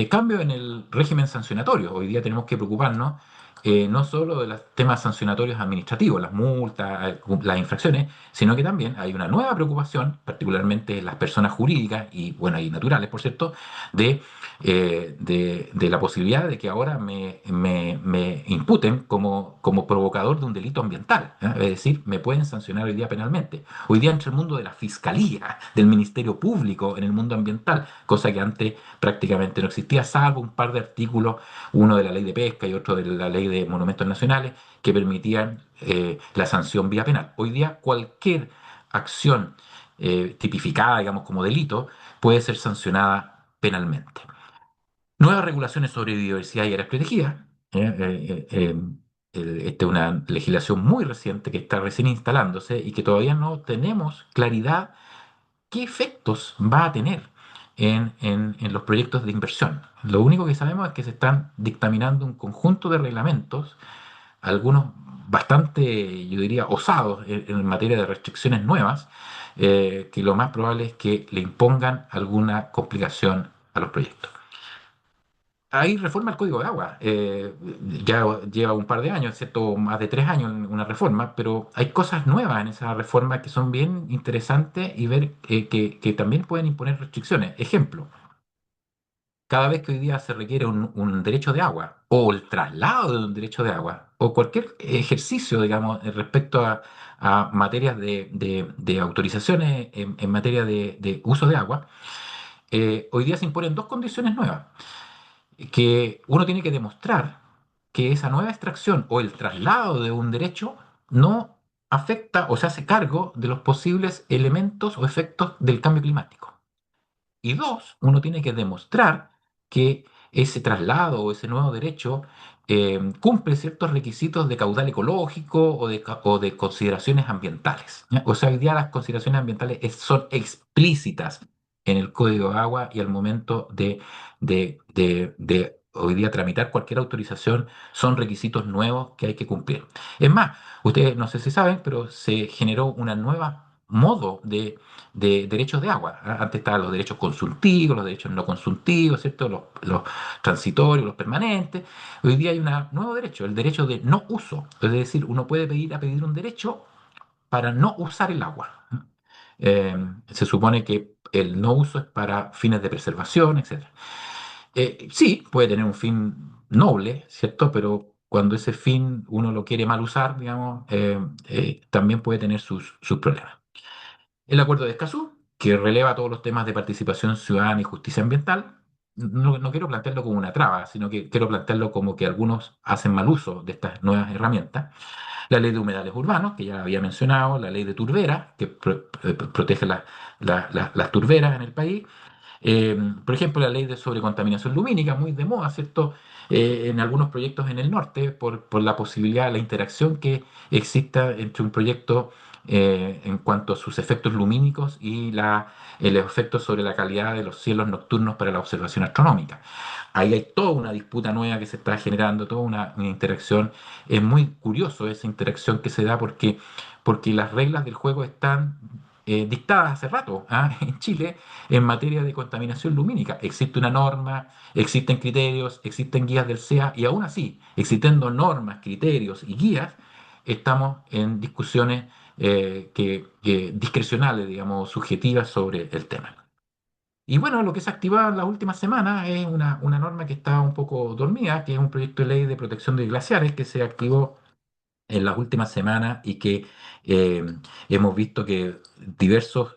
Cambio en el régimen sancionatorio. Hoy día tenemos que preocuparnos no solo de los temas sancionatorios administrativos, las multas, las infracciones, sino que también hay una nueva preocupación, particularmente en las personas jurídicas y, bueno, y naturales, por cierto, de la posibilidad de que ahora me imputen como provocador de un delito ambiental. ¿Eh? Es decir, me pueden sancionar hoy día penalmente. Hoy día entre el mundo de la fiscalía, del Ministerio Público en el mundo ambiental, cosa que antes prácticamente no existía, salvo un par de artículos, uno de la ley de pesca y otro de la ley de monumentos nacionales, que permitían la sanción vía penal. Hoy día cualquier acción tipificada, digamos, como delito, puede ser sancionada penalmente. Nuevas regulaciones sobre biodiversidad y áreas protegidas. Esta es una legislación muy reciente que está recién instalándose y que todavía no tenemos claridad qué efectos va a tener en los proyectos de inversión. Lo único que sabemos es que se están dictaminando un conjunto de reglamentos, algunos bastante, yo diría, osados en materia de restricciones nuevas, que lo más probable es que le impongan alguna complicación a los proyectos. Hay reforma al Código de Agua. Ya lleva un par de años, ¿cierto? Más de 3 años en una reforma, pero hay cosas nuevas en esa reforma que son bien interesantes y ver que también pueden imponer restricciones. Ejemplo, cada vez que hoy día se requiere un derecho de agua o el traslado de un derecho de agua o cualquier ejercicio, digamos, respecto a materias de autorizaciones en materia de uso de agua, hoy día se imponen dos condiciones nuevas que uno tiene que demostrar que esa nueva extracción o el traslado de un derecho no afecta o se hace cargo de los posibles elementos o efectos del cambio climático. Y dos, uno tiene que demostrar que ese traslado o ese nuevo derecho cumple ciertos requisitos de caudal ecológico o de consideraciones ambientales. ¿Ya? O sea, hoy día las consideraciones ambientales son explícitas en el Código de Agua y al momento de hoy día tramitar cualquier autorización son requisitos nuevos que hay que cumplir. Es más, ustedes no sé si saben, pero se generó una nueva modo de derechos de agua. ¿Ah? Antes estaban los derechos consultivos, los derechos no consultivos, ¿cierto? Los transitorios, los permanentes. Hoy día hay un nuevo derecho, el derecho de no uso. Es decir, uno puede pedir un derecho para no usar el agua. Eh, Se supone que el no uso es para fines de preservación, etcétera. Sí, puede tener un fin noble, ¿cierto? Pero cuando ese fin uno lo quiere mal usar, digamos, también puede tener sus problemas. El acuerdo de Escazú, que releva todos los temas de participación ciudadana y justicia ambiental. no quiero plantearlo como una traba, sino que quiero plantearlo como que algunos hacen mal uso de estas nuevas herramientas. La ley de humedales urbanos, que ya había mencionado, la ley de turberas, que protege las turberas en el país. Por ejemplo, la ley de sobrecontaminación lumínica, muy de moda, ¿cierto? En algunos proyectos en el norte, por la posibilidad, la interacción que exista entre un proyecto en cuanto a sus efectos lumínicos y el efecto sobre la calidad de los cielos nocturnos para la observación astronómica. Ahí hay toda una disputa nueva que se está generando, toda una interacción. Es muy curioso esa interacción que se da porque las reglas del juego están dictadas hace rato, ¿ah? En Chile en materia de contaminación lumínica. Existe una norma, existen criterios, existen guías del SEA y aún así, existiendo normas, criterios y guías, estamos en discusiones discrecionales, digamos, subjetivas sobre el tema. Y bueno, lo que se ha activado en las últimas semanas es una norma que está un poco dormida, que es un proyecto de ley de protección de glaciares que se activó en las últimas semanas y que eh, hemos visto que diversos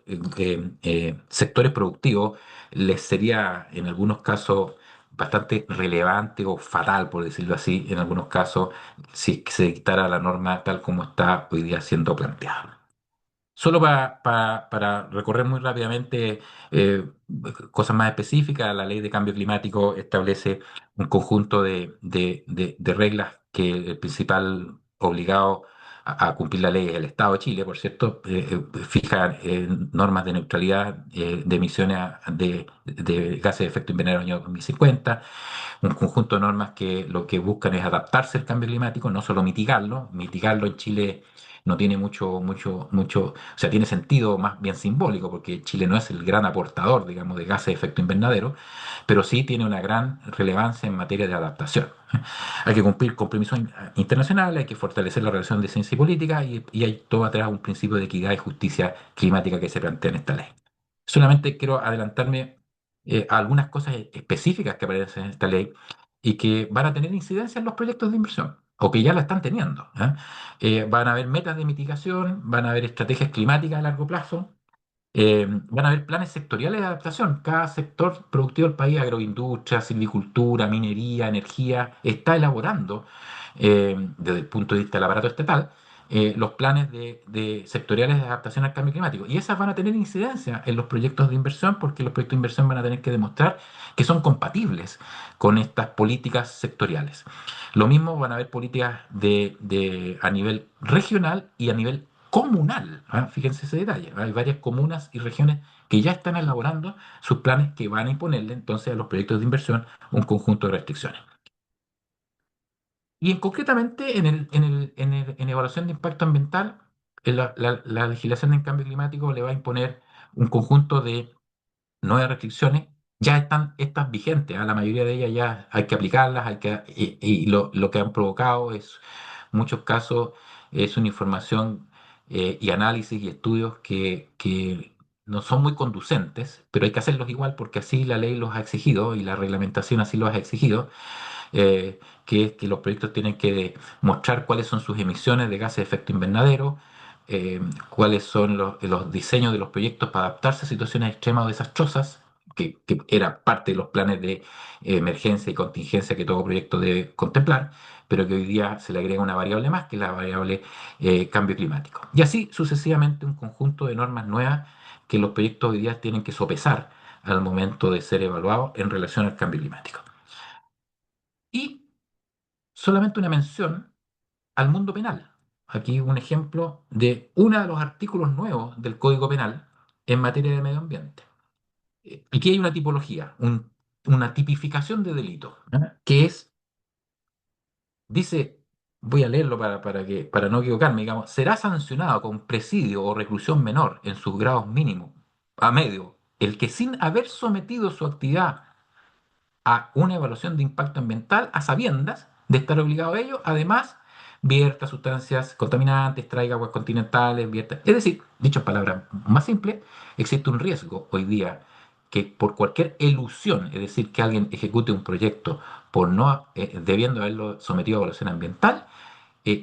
sectores productivos les sería en algunos casos bastante relevante o fatal, por decirlo así, en algunos casos, si es que se dictara la norma tal como está hoy día siendo planteada. Solo para recorrer muy rápidamente eh, cosas más específicas, la ley de cambio climático establece un conjunto de reglas que el principal obligado a cumplir la ley es el Estado de Chile, por cierto, fija normas de neutralidad de emisiones de gases de efecto invernadero en el año 2050, un conjunto de normas que lo que buscan es adaptarse al cambio climático, no solo mitigarlo. Mitigarlo en Chile no tiene mucho, o sea, tiene sentido más bien simbólico, porque Chile no es el gran aportador, digamos, de gases de efecto invernadero, pero sí tiene una gran relevancia en materia de adaptación. Hay que cumplir compromisos internacionales, hay que fortalecer la relación de ciencia y política, y hay todo atrás un principio de equidad y justicia climática que se plantea en esta ley. Solamente quiero adelantarme a algunas cosas específicas que aparecen en esta ley y que van a tener incidencia en los proyectos de inversión, o que ya la están teniendo. ¿Eh? Van a haber metas de mitigación, van a haber estrategias climáticas a largo plazo, van a haber planes sectoriales de adaptación. Cada sector productivo del país, agroindustria, silvicultura, minería, energía, está elaborando, desde el punto de vista del aparato estatal, los planes de sectoriales de adaptación al cambio climático. Y esas van a tener incidencia en los proyectos de inversión porque los proyectos de inversión van a tener que demostrar que son compatibles con estas políticas sectoriales. Lo mismo van a haber políticas a nivel regional y a nivel comunal. ¿Ah? Fíjense ese detalle. Hay varias comunas y regiones que ya están elaborando sus planes que van a imponerle entonces a los proyectos de inversión un conjunto de restricciones. Y concretamente en evaluación de impacto ambiental, la legislación en cambio climático le va a imponer un conjunto de nuevas restricciones. Ya están estas vigentes, ¿ah? La mayoría de ellas ya hay que aplicarlas, y lo que han provocado es, en muchos casos, es una información y análisis y estudios que no son muy conducentes, pero hay que hacerlos igual porque así la ley los ha exigido y la reglamentación así los ha exigido, que es que los proyectos tienen que mostrar cuáles son sus emisiones de gases de efecto invernadero, cuáles son los diseños de los proyectos para adaptarse a situaciones extremas o desastrosas, que era parte de los planes de emergencia y contingencia que todo proyecto debe contemplar, pero que hoy día se le agrega una variable más, que es la variable cambio climático. Y así sucesivamente un conjunto de normas nuevas que los proyectos hoy día tienen que sopesar al momento de ser evaluados en relación al cambio climático. Y solamente una mención al mundo penal. Aquí un ejemplo de uno de los artículos nuevos del Código Penal en materia de medio ambiente. Aquí hay una tipología, una tipificación de delito, ¿eh? Que es, dice, voy a leerlo para no equivocarme, digamos, será sancionado con presidio o reclusión menor en sus grados mínimos a medio, el que sin haber sometido su actividad a una evaluación de impacto ambiental a sabiendas de estar obligado a ello, además vierta sustancias contaminantes, traiga aguas continentales, vierta. Es decir, dicho en palabras más simples, existe un riesgo hoy día que por cualquier elusión, es decir, que alguien ejecute un proyecto por no debiendo haberlo sometido a evaluación ambiental,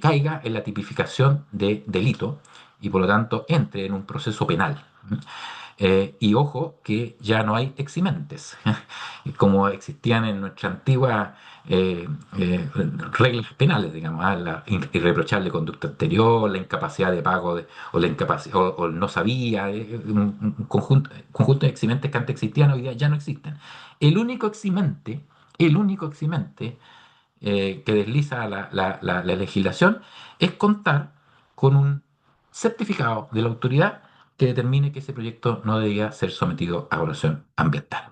caiga en la tipificación de delito y por lo tanto entre en un proceso penal. Y ojo que ya no hay eximentes, como existían en nuestra antigua eh, eh, reglas penales, digamos, la irreprochable conducta anterior, la incapacidad de pago o la incapacidad o el no sabía, un conjunto de eximentes que antes existían hoy día ya no existen. El único eximente, el único eximente que desliza la legislación es contar con un certificado de la autoridad que determine que ese proyecto no debía ser sometido a evaluación ambiental.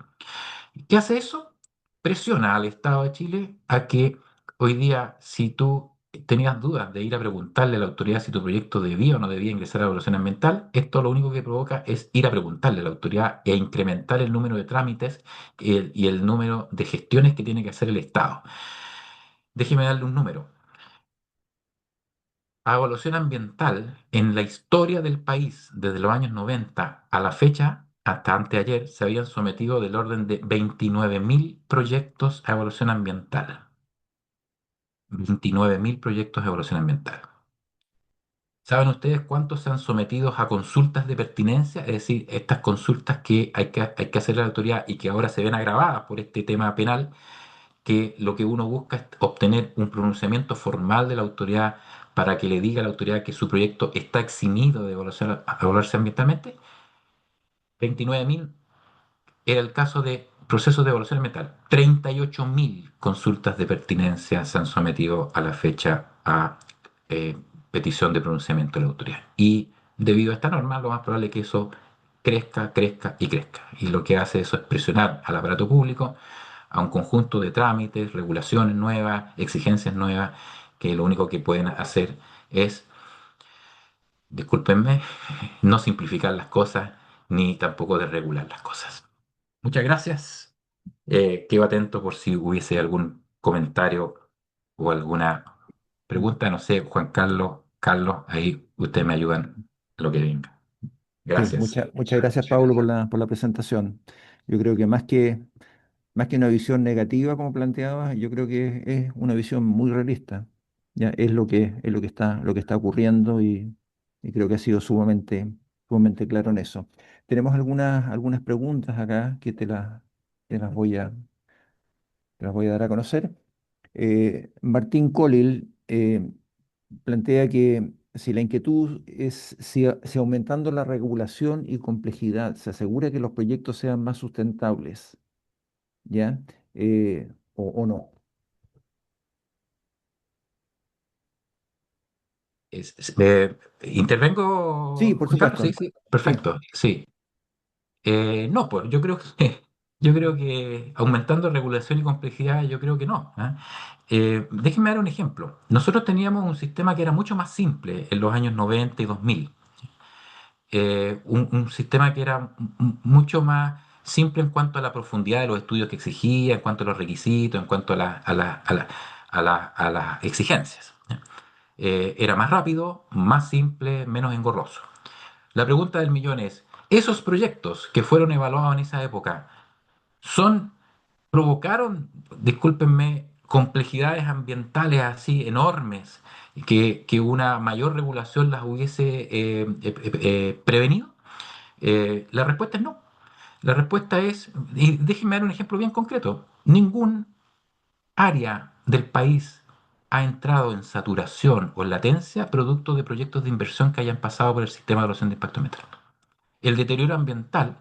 ¿Qué hace eso? Presiona al Estado de Chile a que hoy día, si tú tenías dudas de ir a preguntarle a la autoridad si tu proyecto debía o no debía ingresar a evaluación ambiental, esto lo único que provoca es ir a preguntarle a la autoridad e incrementar el número de trámites y el número de gestiones que tiene que hacer el Estado. Déjeme darle un número. A evaluación ambiental en la historia del país, desde los años 90 a la fecha, hasta anteayer, se habían sometido del orden de 29.000 proyectos a evaluación ambiental. 29.000 proyectos de evaluación ambiental. ¿Saben ustedes cuántos se han sometido a consultas de pertinencia? Es decir, estas consultas que hay que hacer a la autoridad y que ahora se ven agravadas por este tema penal, que lo que uno busca es obtener un pronunciamiento formal de la autoridad para que le diga a la autoridad que su proyecto está eximido de evaluarse ambientalmente. 29.000 era el caso de procesos de evaluación ambiental. 38.000 consultas de pertinencia se han sometido a la fecha a eh, petición de pronunciamiento de la autoridad. Y debido a esta norma, lo más probable es que eso crezca, crezca y crezca. Y lo que hace eso es presionar al aparato público a un conjunto de trámites, regulaciones nuevas, exigencias nuevas, que lo único que pueden hacer es, discúlpenme, no simplificar las cosas ni tampoco desregular las cosas. Muchas gracias. Quedo atento por si hubiese algún comentario o alguna pregunta. No sé, Juan Carlos, Carlos, ahí ustedes me ayudan en lo que venga. Sí, Gracias. muchas gracias, Pablo, por la presentación. Yo creo que más que una visión negativa, como planteaba, yo creo que es una visión muy realista. Ya es lo que está ocurriendo y creo que ha sido sumamente claro en eso. Tenemos algunas preguntas acá que te las voy a dar a conocer. Martín Colil plantea que si la inquietud es si aumentando la regulación y complejidad se asegura que los proyectos sean más sustentables, ¿ya? O no. Sí, ¿Intervengo, por Juan Carlos? Sí, supuesto. sí, Sí, perfecto, sí. No, pues yo creo que yo creo que aumentando regulación y complejidad, yo creo que no. ¿Ah? Déjenme dar un ejemplo. Nosotros teníamos un sistema que era mucho más simple en los años 90 y 2000. Un sistema que era mucho más simple en cuanto a la profundidad de los estudios que exigía, en cuanto a los requisitos, en cuanto a las exigencias. ¿Ya? Era más rápido, más simple, menos engorroso. La pregunta del millón es, ¿esos proyectos que fueron evaluados en esa época son, provocaron, discúlpenme, complejidades ambientales así enormes que una mayor regulación las hubiese prevenido? La respuesta es no. La respuesta es, y déjenme dar un ejemplo bien concreto, ningún área del país ha entrado en saturación o en latencia producto de proyectos de inversión que hayan pasado por el sistema de evaluación de impacto ambiental. El deterioro ambiental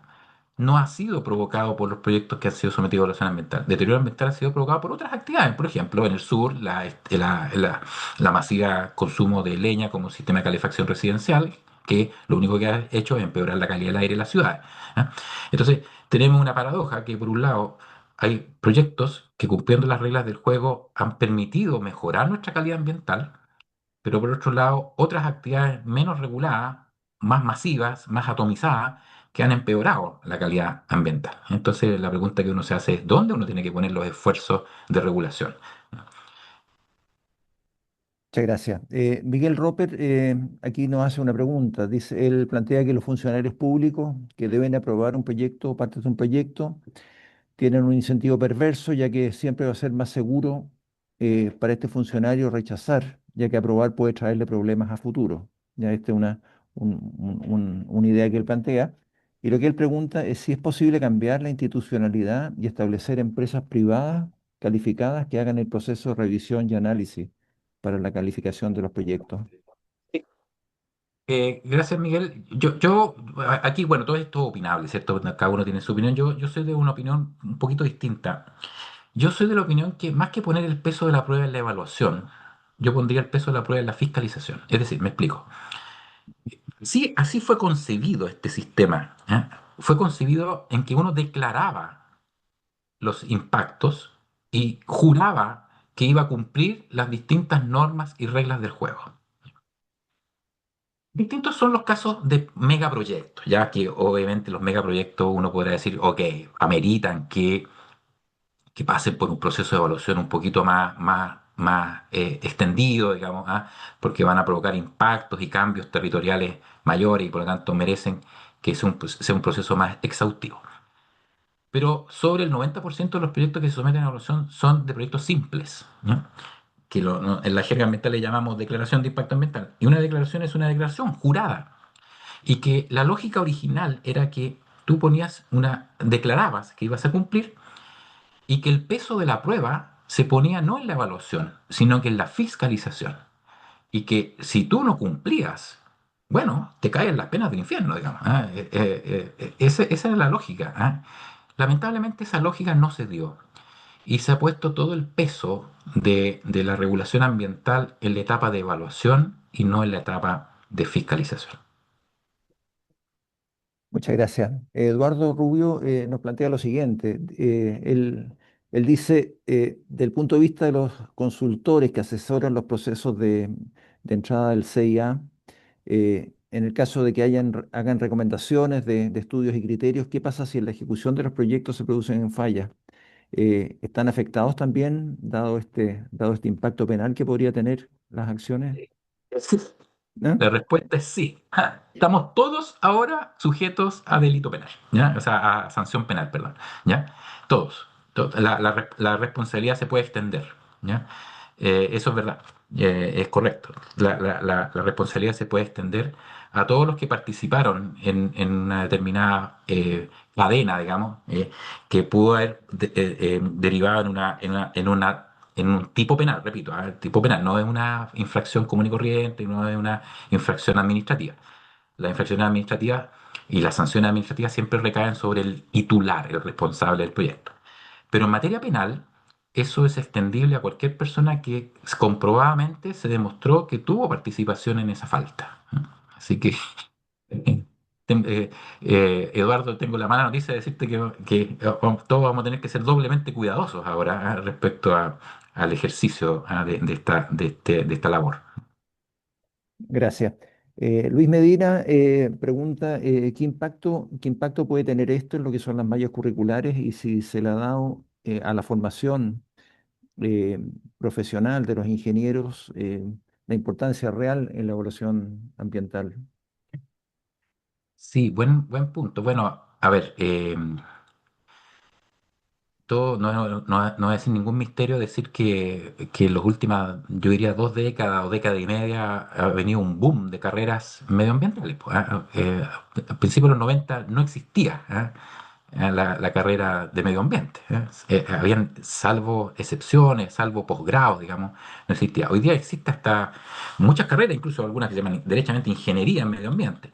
no ha sido provocado por los proyectos que han sido sometidos a evaluación ambiental. El deterioro ambiental ha sido provocado por otras actividades. Por ejemplo, en el sur, la masiva consumo de leña como sistema de calefacción residencial, que lo único que ha hecho es empeorar la calidad del aire en las ciudades. ¿Ah? Entonces, tenemos una paradoja que, por un lado, hay proyectos que, cumpliendo las reglas del juego, han permitido mejorar nuestra calidad ambiental, pero por otro lado, otras actividades menos reguladas, más masivas, más atomizadas, que han empeorado la calidad ambiental. Entonces, la pregunta que uno se hace es, ¿dónde uno tiene que poner los esfuerzos de regulación? muchas gracias. Miguel Roper aquí nos hace una pregunta. Dice, él plantea que los funcionarios públicos que deben aprobar un proyecto o parte de un proyecto tienen un incentivo perverso, ya que siempre va a ser más seguro para este funcionario rechazar, ya que aprobar puede traerle problemas a futuro. Ya esta es una idea que él plantea. Y lo que él pregunta es si es posible cambiar la institucionalidad y establecer empresas privadas calificadas que hagan el proceso de revisión y análisis para la calificación de los proyectos. Sí. Gracias, Miguel. Aquí, bueno, todo esto es opinable, ¿cierto? Cada uno tiene su opinión. Yo soy de una opinión un poquito distinta. Yo soy de la opinión que más que poner el peso de la prueba en la evaluación, yo pondría el peso de la prueba en la fiscalización. Es decir, me explico. Sí, así fue concebido este sistema, ¿eh? Fue concebido en que uno declaraba los impactos y juraba que iba a cumplir las distintas normas y reglas del juego. Distintos son los casos de megaproyectos, ya que obviamente los megaproyectos uno podrá decir, ok, ameritan que pasen por un proceso de evaluación un poquito más extendido, digamos, ¿ah? Porque van a provocar impactos y cambios territoriales mayores y por lo tanto merecen que sea un proceso más exhaustivo. Pero sobre el 90% de los proyectos que se someten a evaluación son de proyectos simples, ¿no? En la jerga ambiental le llamamos declaración de impacto ambiental. Y una declaración es una declaración jurada. Y que la lógica original era que tú declarabas que ibas a cumplir y que el peso de la prueba se ponía no en la evaluación, sino que en la fiscalización. Y que si tú no cumplías, bueno, te caen las penas del infierno, digamos. ¿Ah? Esa era la lógica. ¿Ah? Lamentablemente esa lógica no se dio y se ha puesto todo el peso de la regulación ambiental en la etapa de evaluación y no en la etapa de fiscalización. Muchas gracias. Eduardo Rubio nos plantea lo siguiente. Él dice, del punto de vista de los consultores que asesoran los procesos de entrada del CIA, en el caso de que hagan recomendaciones de estudios y criterios, ¿qué pasa si en la ejecución de los proyectos se producen fallas? ¿Están afectados también, dado este impacto penal que podría tener las acciones? Sí. ¿No? La respuesta es sí. Ja, estamos todos ahora sujetos a delito penal, ¿ya? O sea, a sanción penal, perdón, ¿ya? Todos. La responsabilidad se puede extender, ¿ya? Eso es verdad, es correcto. La responsabilidad se puede extender a todos los que participaron en una determinada cadena, digamos, que pudo haber derivado en un tipo penal, repito, tipo penal, no es una infracción común y corriente, no es una infracción administrativa. Las infracciones administrativas y las sanciones administrativas siempre recaen sobre el titular, el responsable del proyecto. Pero en materia penal, eso es extendible a cualquier persona que comprobadamente se demostró que tuvo participación en esa falta. Así que, Eduardo, tengo la mala noticia de decirte que todos vamos a tener que ser doblemente cuidadosos ahora respecto al ejercicio de esta labor. Gracias. Luis Medina pregunta qué impacto puede tener esto en lo que son las mallas curriculares y si se le ha dado a la formación eh, profesional de los ingenieros la importancia real en la evaluación ambiental. Sí, buen punto. Bueno, a ver, no es sin ningún misterio decir que en las últimas, yo diría 2 décadas o década y media, ha venido un boom de carreras medioambientales. Pues, al principio de los 90 no existía la carrera de medio ambiente. Habían, salvo excepciones, salvo posgrados, digamos, no existía. Hoy día existe hasta muchas carreras, incluso algunas que se llaman derechamente ingeniería en medio ambiente.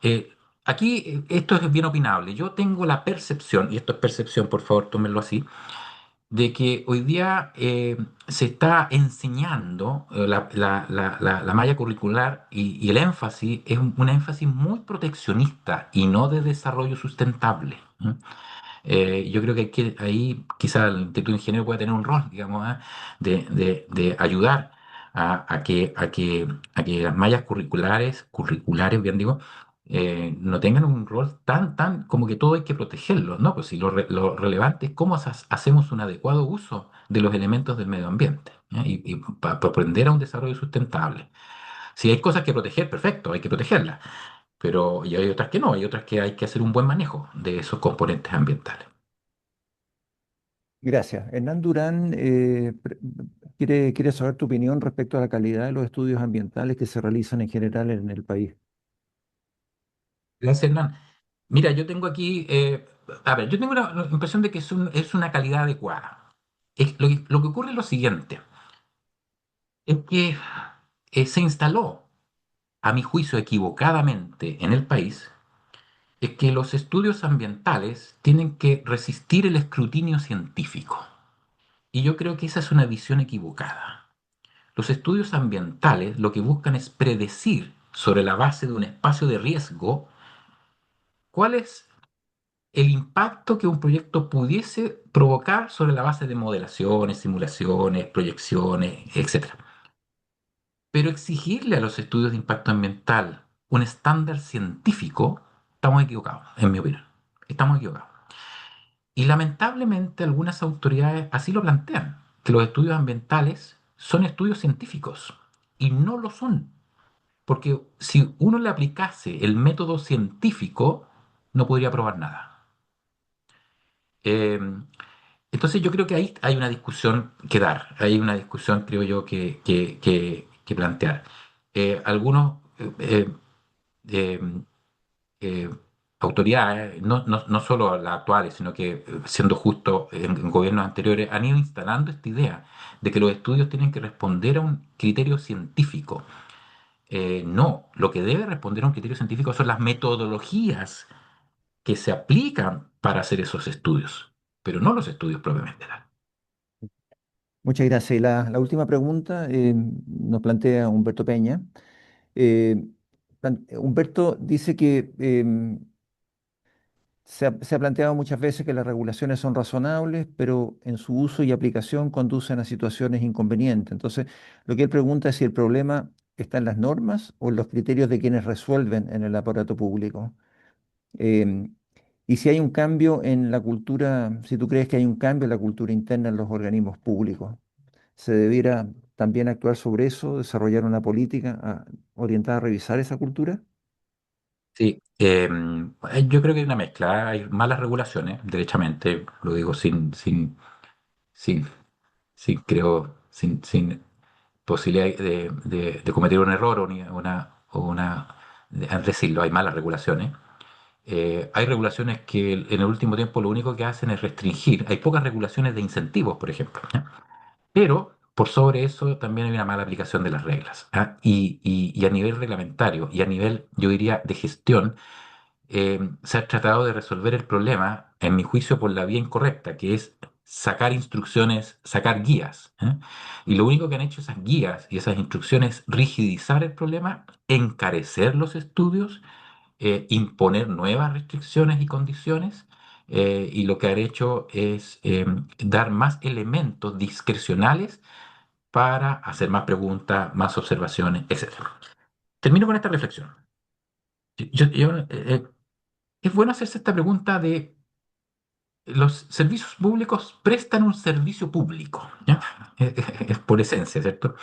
Eh, esto es bien opinable. Yo tengo la percepción, y esto es percepción, por favor, tómenlo así, de que hoy día se está enseñando la malla curricular y el énfasis es un énfasis muy proteccionista y no de desarrollo sustentable. Yo creo que, ahí quizá el Instituto de Ingeniería puede tener un rol, digamos, de ayudar a que las mallas curriculares, bien digo, no tengan un rol tan como que todo hay que protegerlo, ¿no? Pues si lo relevante es cómo hacemos un adecuado uso de los elementos del medio ambiente, ¿ya? Y para propender a un desarrollo sustentable. Si hay cosas que proteger, perfecto, hay que protegerlas, pero y hay otras que no, hay otras que hay que hacer un buen manejo de esos componentes ambientales. Gracias. Hernán Durán quiere saber tu opinión respecto a la calidad de los estudios ambientales que se realizan en general en el país. Gracias, Hernán. Mira, yo tengo aquí, a ver, yo tengo la impresión de que es una calidad adecuada. Lo que ocurre es lo siguiente, es que se instaló, a mi juicio equivocadamente, en el país, es que los estudios ambientales tienen que resistir el escrutinio científico. Y yo creo que esa es una visión equivocada. Los estudios ambientales lo que buscan es predecir, sobre la base de un espacio de riesgo, cuál es el impacto que un proyecto pudiese provocar sobre la base de modelaciones, simulaciones, proyecciones, etcétera. Pero exigirle a los estudios de impacto ambiental un estándar científico, estamos equivocados, en mi opinión. Estamos equivocados. Y lamentablemente algunas autoridades así lo plantean, que los estudios ambientales son estudios científicos y no lo son, porque si uno le aplicase el método científico, no podría probar nada. Eh, entonces yo creo que ahí hay una discusión que dar, hay una discusión, creo yo, que plantear. Algunos eh, eh, autoridades, no solo las actuales, sino que, siendo justo, en gobiernos anteriores, han ido instalando esta idea de que los estudios tienen que responder a un criterio científico. No, lo que debe responder a un criterio científico son las metodologías que se aplican para hacer esos estudios, pero no los estudios propiamente tal. Muchas gracias. Y la última pregunta nos plantea Humberto Peña. Humberto dice que se ha planteado muchas veces que las regulaciones son razonables, pero en su uso y aplicación conducen a situaciones inconvenientes. Entonces, lo que él pregunta es si el problema está en las normas o en los criterios de quienes resuelven en el aparato público. Em, y si hay un cambio en la cultura, si tú crees que hay un cambio en la cultura interna en los organismos públicos, ¿se debiera también actuar sobre eso, desarrollar una política orientada a revisar esa cultura? Sí, yo creo que hay una mezcla, hay malas regulaciones, derechamente, lo digo sin, sin posibilidad de cometer un error al decirlo, hay malas regulaciones. Hay regulaciones que en el último tiempo lo único que hacen es restringir. Hay pocas regulaciones de incentivos, por ejemplo, ¿ya? Pero por sobre eso también hay una mala aplicación de las reglas, ¿ah? Y a nivel reglamentario y a nivel, yo diría, de gestión, se ha tratado de resolver el problema, en mi juicio, por la vía incorrecta, que es sacar instrucciones, sacar guías, ¿eh? Y lo único que han hecho esas guías y esas instrucciones es rigidizar el problema, encarecer los estudios, imponer nuevas restricciones y condiciones, y lo que han hecho es dar más elementos discrecionales para hacer más preguntas, más observaciones, etc. Termino con esta reflexión. Es bueno hacerse esta pregunta de: ¿los servicios públicos prestan un servicio público? ¿Ya? Es por esencia, ¿cierto?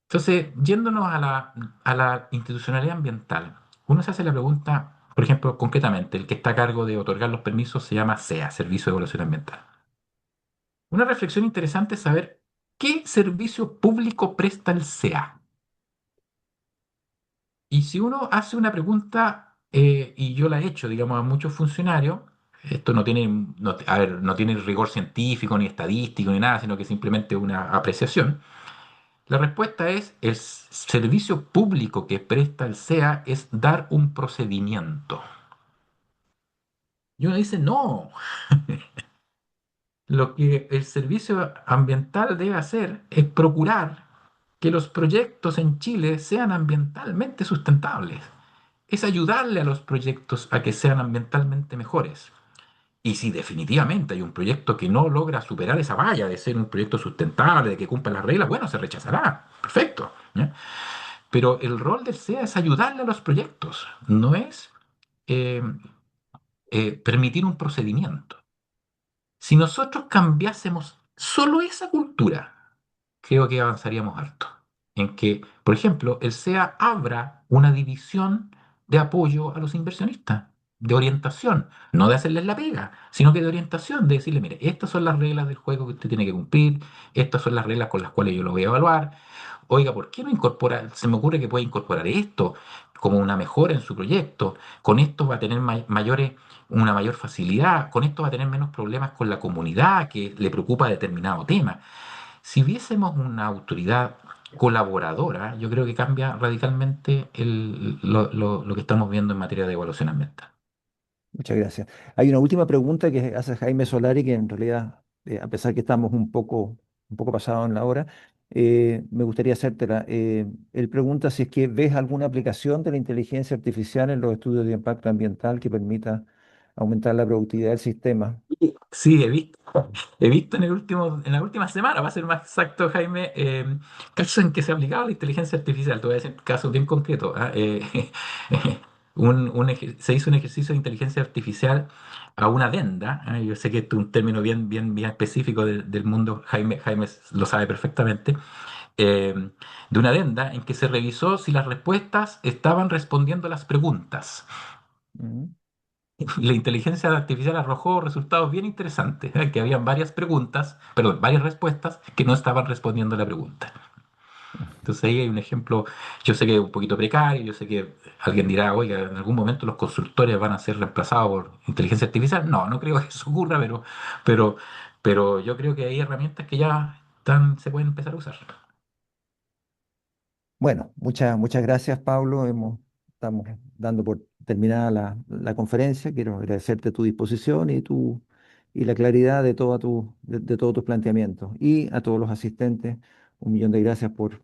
Entonces, yéndonos a la institucionalidad ambiental, uno se hace la pregunta, por ejemplo, concretamente, el que está a cargo de otorgar los permisos se llama SEA, Servicio de Evaluación Ambiental. Una reflexión interesante es saber qué servicio público presta el SEA. Y si uno hace una pregunta, y yo la he hecho, digamos, a muchos funcionarios, esto a ver, no tiene rigor científico, ni estadístico, ni nada, sino que simplemente una apreciación. La respuesta es: el servicio público que presta el SEA es dar un procedimiento. Y uno dice: no, lo que el servicio ambiental debe hacer es procurar que los proyectos en Chile sean ambientalmente sustentables. Es ayudarle a los proyectos a que sean ambientalmente mejores. Y si definitivamente hay un proyecto que no logra superar esa valla de ser un proyecto sustentable, de que cumpla las reglas, bueno, se rechazará. Perfecto, ¿ya? Pero el rol del SEA es ayudarle a los proyectos, no es eh, permitir un procedimiento. Si nosotros cambiásemos solo esa cultura, creo que avanzaríamos harto. En que, por ejemplo, el SEA abra una división de apoyo a los inversionistas, de orientación, no de hacerles la pega, sino que de orientación, de decirle: mire, estas son las reglas del juego que usted tiene que cumplir, estas son las reglas con las cuales yo lo voy a evaluar. Oiga, ¿por qué no incorpora? Se me ocurre que puede incorporar esto. como una mejora en su proyecto. Con esto va a tener una mayor facilidad, con esto va a tener menos problemas con la comunidad que le preocupa determinado tema. Si hubiésemos una autoridad colaboradora, yo creo que cambia radicalmente lo que estamos viendo en materia de evaluación ambiental. Muchas gracias. Hay una última pregunta que hace Jaime Solari, que en realidad, a pesar que estamos un poco pasados en la hora, me gustaría hacértela. Él pregunta si es que ves alguna aplicación de la inteligencia artificial en los estudios de impacto ambiental que permita aumentar la productividad del sistema. Sí, he visto en la última semana, va a ser más exacto, Jaime, casos en que se ha aplicado la inteligencia artificial. Te voy a decir casos bien concretos. Se hizo un ejercicio de inteligencia artificial a una adenda. Yo sé que este es un término bien específico del mundo, Jaime lo sabe perfectamente. De una adenda en que se revisó si las respuestas estaban respondiendo a las preguntas. Mm. La inteligencia artificial arrojó resultados bien interesantes, que habían varias preguntas, perdón, varias respuestas que no estaban respondiendo a la pregunta. Entonces ahí hay un ejemplo, yo sé que es un poquito precario, yo sé que alguien dirá, oiga, en algún momento los consultores van a ser reemplazados por inteligencia artificial. No, no creo que eso ocurra, pero, pero yo creo que hay herramientas que ya se pueden empezar a usar. Bueno, muchas gracias, Pablo. Estamos dando por terminada la conferencia. Quiero agradecerte tu disposición y la claridad de todos tus planteamientos. Y a todos los asistentes, un millón de gracias por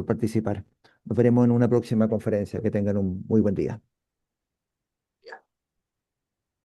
participar. Nos veremos en una próxima conferencia. Que tengan un muy buen día.